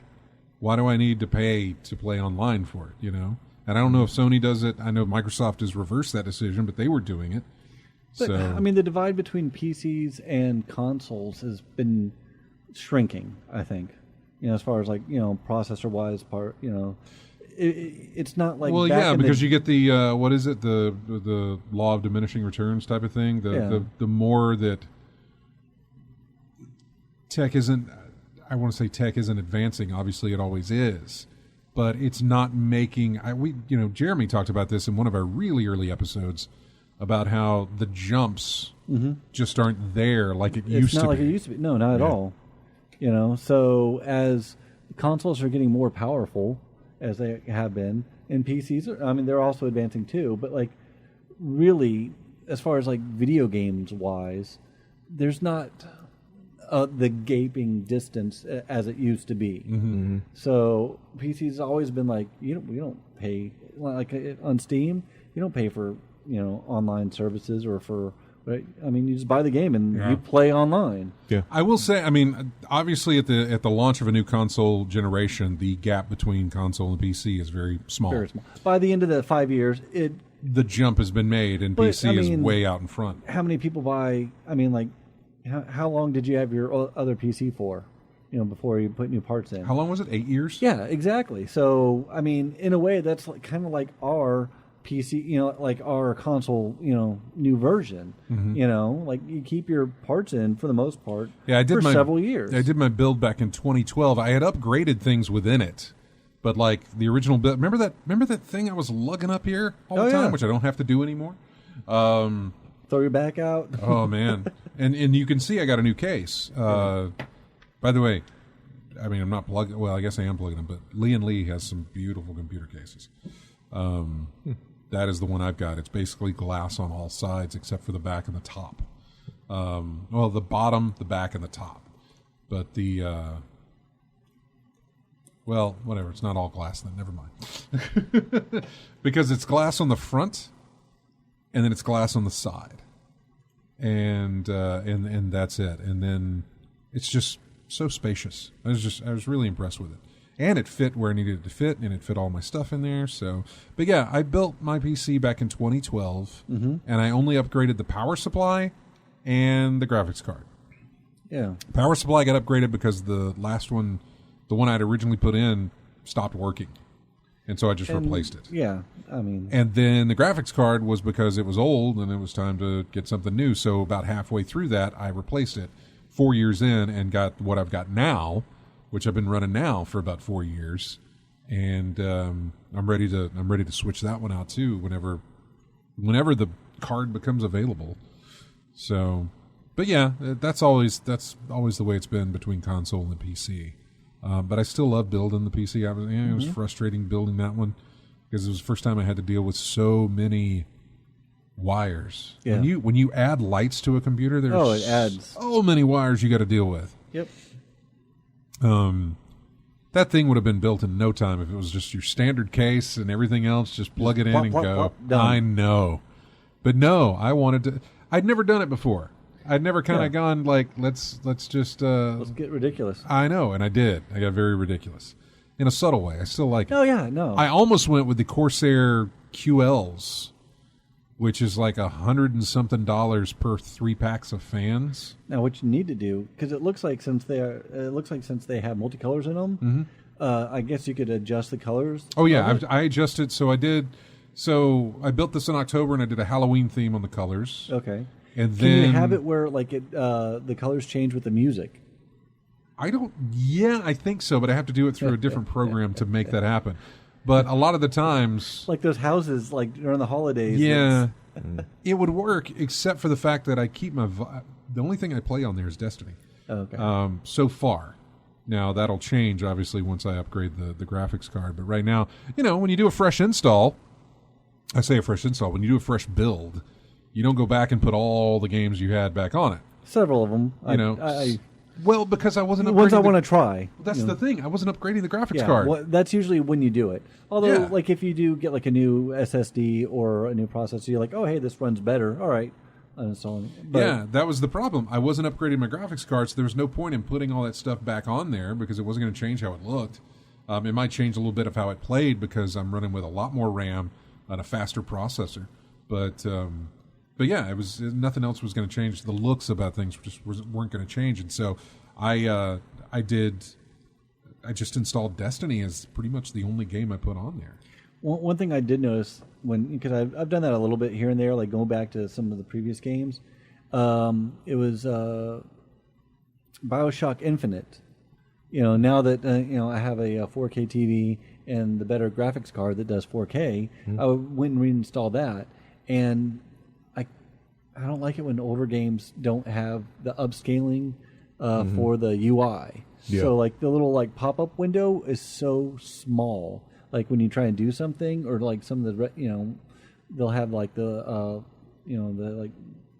Why do I need to pay to play online for it, you know? And I don't know if Sony does it. I know Microsoft has reversed that decision, but they were doing it. But, So I mean, the divide between PCs and consoles has been shrinking, I think. You know, as far as like, you know, processor-wise it's not like well, back yeah, in because the, you get the what is it, the law of diminishing returns type of thing. The more that tech isn't, I want to say tech isn't advancing. Obviously, it always is, but it's not making. Jeremy talked about this in one of our really early episodes about how the jumps just aren't there like it used it's not to like be. it used to be. No, not at Yeah. all. You know, so as consoles are getting more powerful, as they have been. And PCs, I mean, they're also advancing too. But like, really, as far as like video games wise, there's not the gaping distance as it used to be. Mm-hmm. So PC's always been like, we don't pay like on Steam. You don't pay for online services or for. Right? I mean, you just buy the game and you play online. Yeah, I will say, I mean, obviously at the launch of a new console generation, the gap between console and PC is very small. Very small. By the end of the 5 years, The jump has been made, and PC is way out in front. How many people buy? I mean, like, how long did you have your other PC for? Before you put new parts in. How long was it? 8 years? Yeah, exactly. So, I mean, in a way, that's kind of like our PC, like our console, new version. Like you keep your parts in for the most part. Yeah, I did for several years. I did my build back in 2012. I had upgraded things within it, but like the original build. Remember that thing I was lugging up here all the time, which I don't have to do anymore. Throw your back out. Oh man, and you can see I got a new case. By the way, I mean I'm not plugging. Well, I guess I am plugging them, but Lee has some beautiful computer cases. That is the one I've got. It's basically glass on all sides except for the back and the top. The bottom, the back, and the top. But whatever. It's not all glass then. Never mind. Because it's glass on the front, and then it's glass on the side, and that's it. And then it's just so spacious. I was really impressed with it. And it fit where it needed to fit, and it fit all my stuff in there. So, but yeah, I built my PC back in 2012, and I only upgraded the power supply and the graphics card. Yeah, power supply got upgraded because the last one, the one I'd originally put in, stopped working, and so I just replaced it. Yeah, I mean, and then the graphics card was because it was old and it was time to get something new. So about halfway through that, I replaced it 4 years in and got what I've got now, which I've been running now for about 4 years, and I'm ready to switch that one out too whenever the card becomes available. So, but yeah, that's always the way it's been between console and the PC. But I still love building the PC. It was frustrating building that one because it was the first time I had to deal with so many wires. Yeah. When you add lights to a computer, there's it adds so many wires you got to deal with. Yep. That thing would have been built in no time if it was just your standard case and everything else. Just plug it in and go. Plop, done. I know, but no, I wanted to. I'd never done it before. I'd never kind of gone like let's just let's get ridiculous. I know, and I did. I got very ridiculous in a subtle way. I still like it. Oh yeah, no. I almost went with the Corsair QLs, which is like $100 and something per 3 packs of fans. Now, what you need to do, because it looks like since they have multicolors in them, I guess you could adjust the colors. Oh yeah, I adjusted. So I did. So I built this in October, and I did a Halloween theme on the colors. Okay. And Can then you have it where like the colors change with the music? I don't. Yeah, I think so, but I have to do it through a different program to make that happen. But a lot of the times, like those houses, like during the holidays. yeah, it would work, except for the fact that I keep the only thing I play on there is Destiny. Okay. So far. Now that'll change obviously once I upgrade the graphics card. But right now, when you do a fresh install, when you do a fresh build, you don't go back and put all the games you had back on it. Several of them. Well, because I wasn't upgrading. Ones I want to try. That's the thing. I wasn't upgrading the graphics Yeah, card. well, that's usually when you do it. Although, like if you do get like a new SSD or a new processor, you're like, oh, hey, this runs better. All right, uninstalling. Yeah, that was the problem. I wasn't upgrading my graphics card, so there was no point in putting all that stuff back on there because it wasn't going to change how it looked. It might change a little bit of how it played because I'm running with a lot more RAM and a faster processor. But yeah, it was nothing else was going to change. The looks about things weren't going to change, and so I just installed Destiny as pretty much the only game I put on there. One thing I did notice because I've done that a little bit here and there, like going back to some of the previous games. It was Bioshock Infinite. Now that I have a 4K TV and the better graphics card that does 4K, I went and reinstalled that, and I don't like it when older games don't have the upscaling for the UI. Yeah. So like the little like pop-up window is so small. like when you try and do something, or like some of the they'll have like the like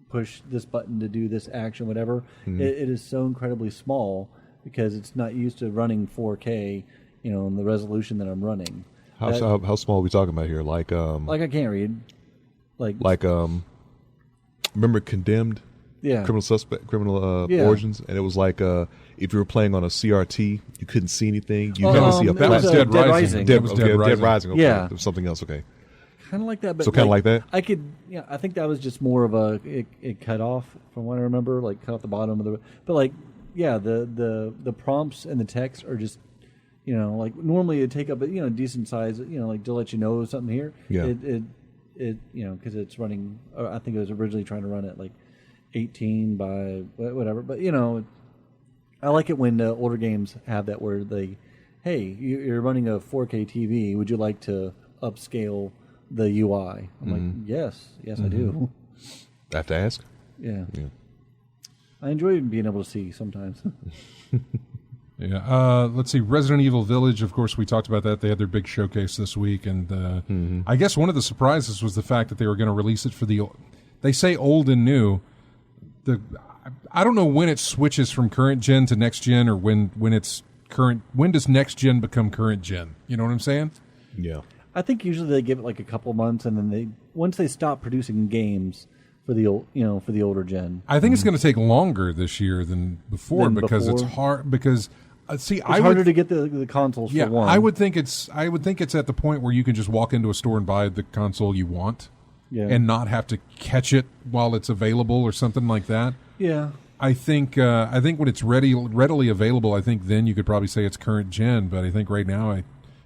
push this button to do this action, whatever. It is so incredibly small because it's not used to running 4K, in the resolution that I'm running. How small are we talking about here? Like I can't read. Remember Condemned? Yeah. Criminal Origins, and it was like if you were playing on a CRT, you couldn't see anything. You couldn't see a that was Dead Rising. Dead Rising. Rising. Okay. Yeah. There was something else. Okay. Kind of like that, but So kind of like that? I could, I think that was just more of it cut off from what I remember, like cut off the bottom of the. But like, yeah, the prompts and the text are just, like normally it'd take up a decent size, like to let you know something here. Yeah. It because it's running. I think it was originally trying to run at like 18 by whatever, but I like it when older games have that where they, hey, you're running a 4K TV. Would you like to upscale the UI? I'm like, yes, I do. I have to ask. Yeah. I enjoy being able to see sometimes. Yeah. Let's see. Resident Evil Village, of course, we talked about that. They had their big showcase this week, and I guess one of the surprises was the fact that they were going to release it for they say old and new. I don't know when it switches from current gen to next gen, or when it's current. When does next gen become current gen? You know what I'm saying? Yeah. I think usually they give it like a couple months, and then once they stop producing games for the old, for the older gen. I think it's going to take longer this year than before because it's hard. Because it's harder to get the consoles for one. I would think it's at the point where you can just walk into a store and buy the console you want, and not have to catch it while it's available or something like that. Yeah. I think when it's readily available, I think then you could probably say it's current gen. But I think right now,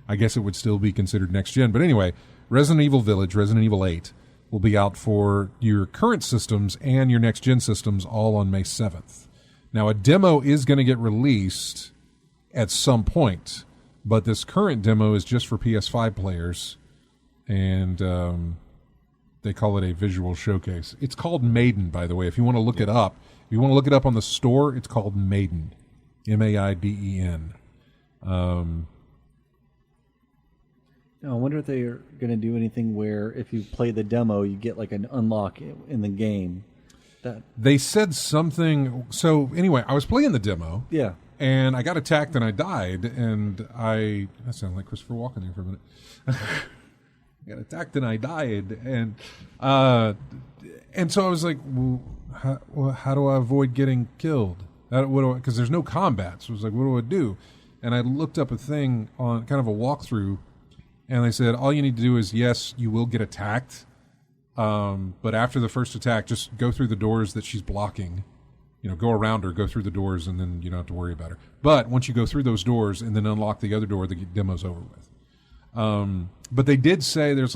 I guess it would still be considered next gen. But anyway, Resident Evil Village, Resident Evil 8 will be out for your current systems and your next gen systems all on May 7th. Now, a demo is going to get released at some point, but this current demo is just for PS5 players, and they call it a visual showcase. It's called Maiden, by the way. If you want to look it up, on the store, it's called Maiden, Maiden. I wonder if they're going to do anything where if you play the demo, you get like an unlock in the game. They said something. So anyway, I was playing the demo. Yeah. And I got attacked and I died. And that sounded like Christopher Walken there for a minute. I got attacked and I died. And so I was like, well, how do I avoid getting killed? Because there's no combat. So I was like, what do I do? And I looked up a thing on kind of a walkthrough. And they said, all you need to do is, yes, you will get attacked. But after the first attack, just go through the doors that she's blocking. Go around her, go through the doors, and then you don't have to worry about her. But once you go through those doors and then unlock the other door, the demo's over with. But they did say there's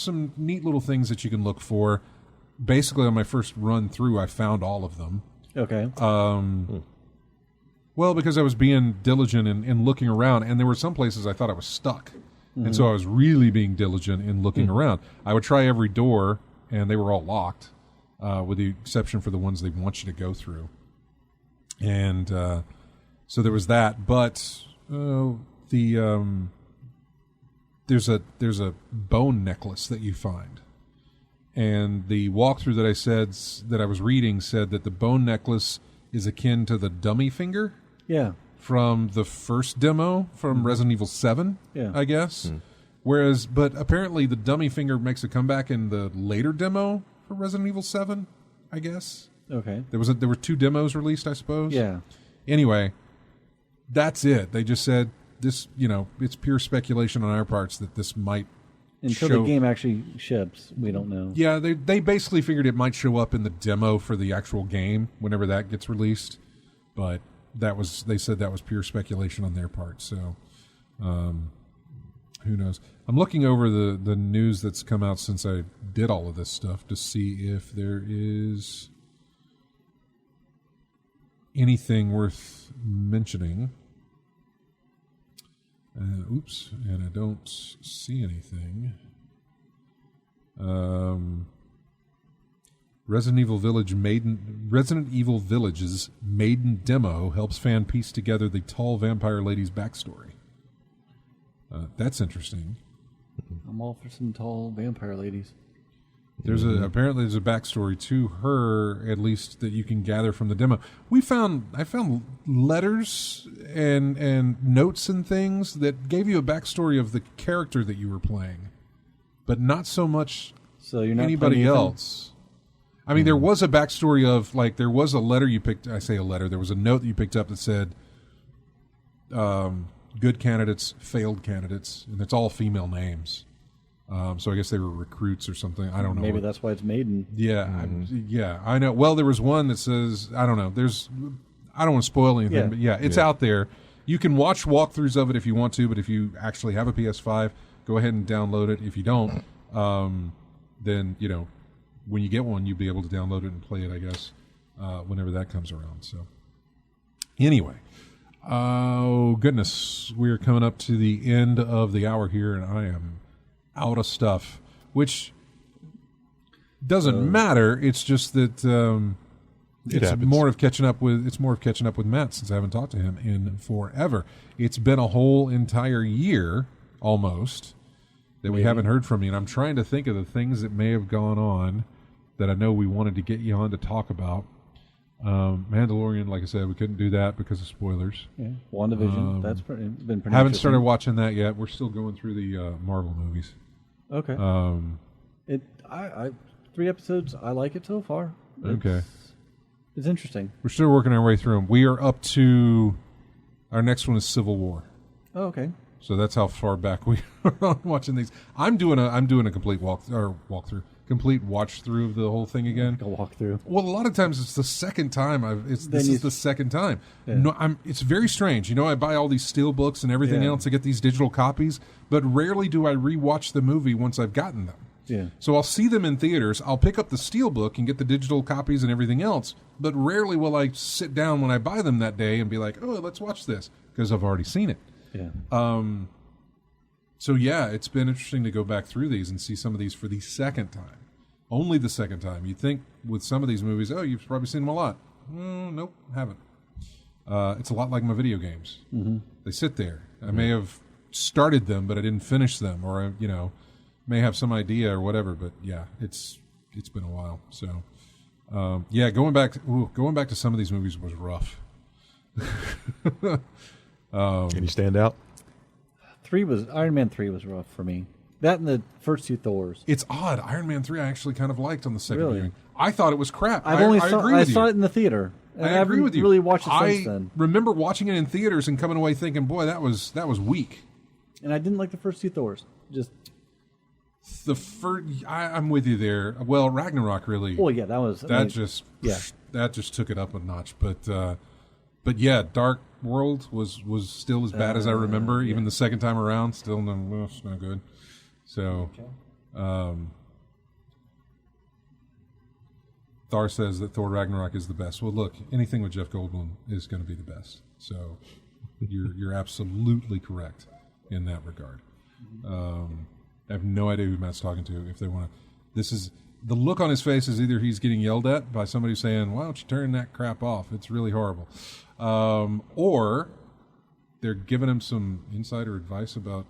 some neat little things that you can look for. Basically, on my first run through, I found all of them. Okay. Well, because I was being diligent and looking around, and there were some places I thought I was stuck. And so I was really being diligent in looking around. I would try every door, and they were all locked, with the exception for the ones they want you to go through. And so there was that. But there's a bone necklace that you find. And the walkthrough that I was reading said that the bone necklace is akin to the dummy finger. Yeah. From the first demo from Resident Evil 7, I guess. But apparently the dummy finger makes a comeback in the later demo for Resident Evil 7, I guess. Okay. There were 2 demos released, I suppose. Yeah. Anyway, that's it. They just said this, it's pure speculation on our parts that this might Until the game actually ships, we don't know. Yeah, they basically figured it might show up in the demo for the actual game whenever that gets released. But they said that was pure speculation on their part. So, who knows? I'm looking over the news that's come out since I did all of this stuff to see if there is anything worth mentioning. And I don't see anything. Resident Evil Village's maiden demo helps fan piece together the tall vampire lady's backstory. That's interesting. I'm all for some tall vampire ladies. There's apparently there's a backstory to her, at least that you can gather from the demo. I found letters and notes and things that gave you a backstory of the character that you were playing, but not so much So you're not anybody playing Ethan? else. I mean, there was a backstory of, like, there was a letter you picked. I say a letter. There was a note that you picked up that said, "Good candidates, failed candidates," and it's all female names. So I guess they were recruits or something. I don't know. Maybe that's why it's Maiden. Yeah, I know. Well, there was one that says, I don't know. I don't want to spoil anything, but it's out there. You can watch walkthroughs of it if you want to, but if you actually have a PS5, go ahead and download it. If you don't, then, when you get one, you'll be able to download it and play it, I guess, whenever that comes around. So, anyway. Oh, goodness. We're coming up to the end of the hour here, and I am out of stuff, which doesn't matter. It's just that it's more of catching up with Matt, since I haven't talked to him in forever. It's been a whole entire year almost that we haven't heard from you, and I'm trying to think of the things that may have gone on that I know we wanted to get you on to talk about. Mandalorian, like I said, we couldn't do that because of spoilers. Yeah, WandaVision. That's been pretty. Haven't started watching that yet. We're still going through the Marvel movies. Okay. I 3 episodes. I like it so far. It's interesting. We're still working our way through them. We are up to our next one is Civil War. Oh, okay. So that's how far back we are on watching these. I'm doing a complete complete watch through of the whole thing again. A walkthrough. Well, a lot of times it's the second time this is the second time. Yeah. No, it's very strange. I buy all these steel books and everything else to get these digital copies, but rarely do I rewatch the movie once I've gotten them. Yeah. So I'll see them in theaters. I'll pick up the steel book and get the digital copies and everything else, but rarely will I sit down when I buy them that day and be like, "Oh, let's watch this," because I've already seen it. Yeah. So it's been interesting to go back through these and see some of these for the second time. Only the second time. You'd think with some of these movies, you've probably seen them a lot. Nope, haven't. It's a lot like my video games. Mm-hmm. They sit there. I may have started them, but I didn't finish them, or I, may have some idea or whatever. But it's been a while. So going back to some of these movies was rough. Can you stand out? Iron Man 3 was rough for me. That and the first 2 Thors. It's odd. Iron Man 3 I actually kind of liked on the second Really? viewing. I thought it was crap. I saw it in the theater. And I agree with you. Really watched it since then. I remember watching it in theaters and coming away thinking, boy, that was weak. And I didn't like the first 2 Thors. Just the first. I'm with you there. Well, Ragnarok really. Well, yeah, that just took it up a notch. But yeah, Dark World was still as bad as I remember. Even the second time around, still it's not good. So, Thar says that Thor Ragnarok is the best. Well, look, anything with Jeff Goldblum is going to be the best. So, you're absolutely correct in that regard. I have no idea who Matt's talking to. If they want to, this is the look on his face is either he's getting yelled at by somebody saying, "Why don't you turn that crap off? It's really horrible," or they're giving him some insider advice about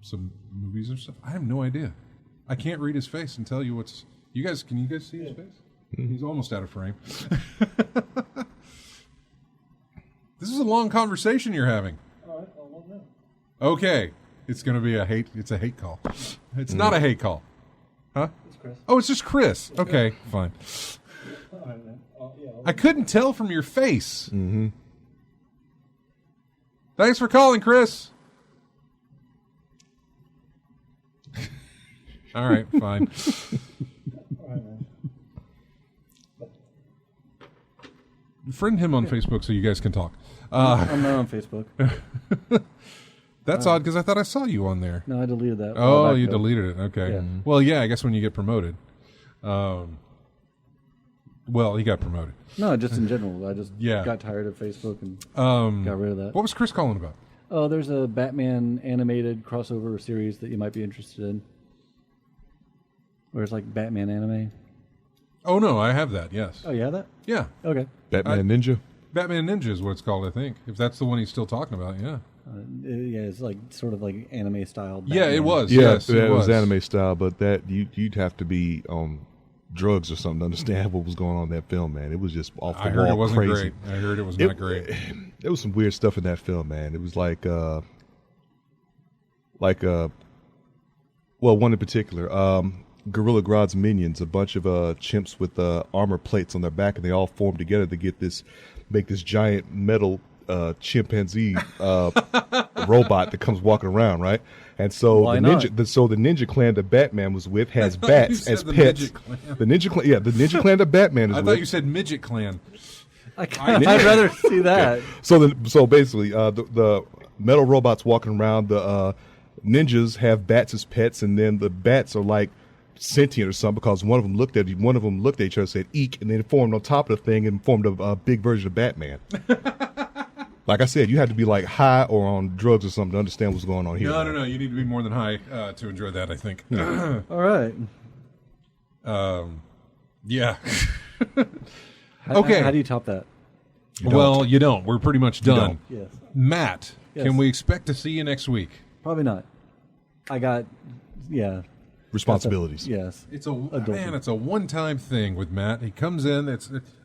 some movies or stuff. I have no idea. I can't read his face and tell you what's. Can you guys see his face? He's almost out of frame. This is a long conversation you're having. all right, well, no. Okay, it's going to be It's a hate call. It's not a hate call, huh? It's Chris. Oh, it's just Chris. Okay, fine. All right, man. I couldn't tell from your face. Mm-hmm. Thanks for calling, Chris. All right, fine. All right, man. Friend him on Facebook so you guys can talk. I'm not on Facebook. That's odd because I thought I saw you on there. No, I deleted that. Oh, you deleted it. Okay. Yeah. Well, yeah, I guess when you get promoted. Well, he got promoted. No, just in general. I just Yeah. got tired of Facebook and got rid of that. What was Chris calling about? Oh, there's a Batman animated crossover series that you might be interested in. Where it's like Batman anime. Oh, no, I have that, yes. Oh, you have that? Yeah. Okay. Batman Ninja. Batman Ninja is what it's called, I think. If that's the one he's still talking about, yeah. Yeah, it's like sort of like anime style. Yeah, it Batman. was. Yeah, Yes, it was anime style, but that you'd have to be on drugs or something to understand what was going on in that film, man. It was just off the I heard wall it wasn't crazy. great. I heard it was not great. There was some weird stuff in that film, man. It was well, one in particular, Gorilla Grodd's minions, a bunch of chimps with armor plates on their back, and they all form together to make this giant metal chimpanzee robot that comes walking around, right? And so Why the not? Ninja Clan that Batman was with has bats said as the pets. Midget Clan. The Ninja Clan, the Ninja Clan that Batman is I with. thought you said Midget Clan. I'd rather see that. So basically, the metal robots walking around, the ninjas have bats as pets, and then the bats are like sentient or something because one of them looked at each other, said "eek," and then formed on top of the thing and formed a big version of Batman. Like I said, you had to be like high or on drugs or something to understand what's going on here. No. You need to be more than high to enjoy that, I think. All right. Yeah. Okay. How do you top that? Well, you don't. We're pretty much done. Yes. Matt, Yes. can we expect to see you next week? Probably not. I got, Responsibilities. Yes. It's a one-time thing with Matt. He comes in.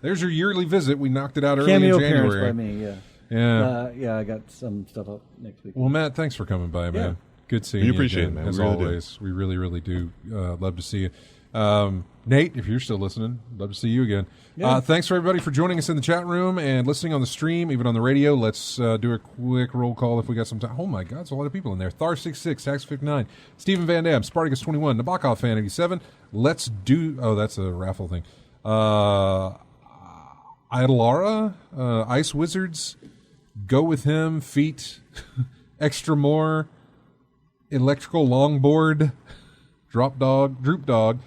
There's your yearly visit. We knocked it out early Cameo in January. appearance by me, yeah. Yeah. I got some stuff up next week. Well, Matt, thanks for coming by, man. Yeah. Good seeing We you. appreciate again, it, man. As We really do. always, we really, really do love to see you. Nate, if you're still listening, love to see you again. Yeah. Thanks for everybody for joining us in the chat room and listening on the stream, even on the radio. Let's do a quick roll call if we got some time. Oh my God, there's a lot of people in there. Thar66, Tax59, Stephen Van Dam, Spartacus21, Nabokov Fan 87. Let's do. Oh, that's a raffle thing. Idalara, Ice Wizards, Go With Him, Feet, Extra More, Electrical Longboard, Droop Dog,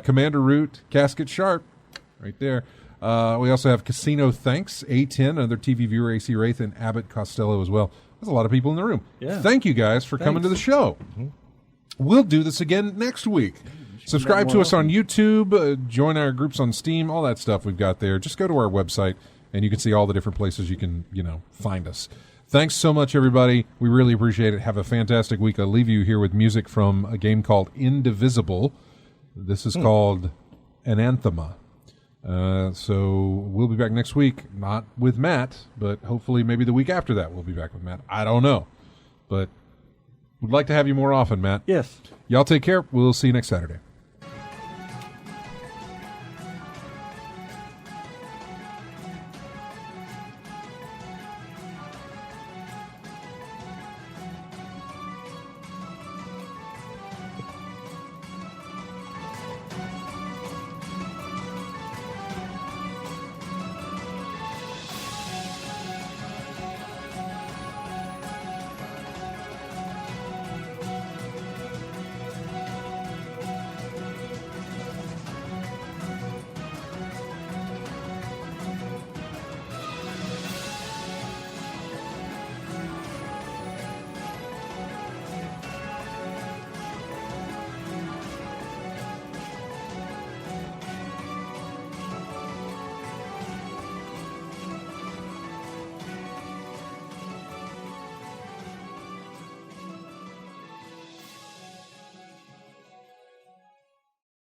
Commander Root, Casket Sharp, right there. We also have Casino Thanks, A10, another TV viewer, AC Wraith, and Abbott Costello as well. There's a lot of people in the room. Yeah. Thank you guys for coming to the show. We'll do this again next week. Subscribe to us on YouTube, join our groups on Steam, all that stuff we've got there. Just go to our website, and you can see all the different places you can, find us. Thanks so much, everybody. We really appreciate it. Have a fantastic week. I'll leave you here with music from a game called Indivisible. This is called Anathema. So we'll be back next week, not with Matt, but hopefully maybe the week after that we'll be back with Matt. I don't know. But we'd like to have you more often, Matt. Yes. Y'all take care. We'll see you next Saturday.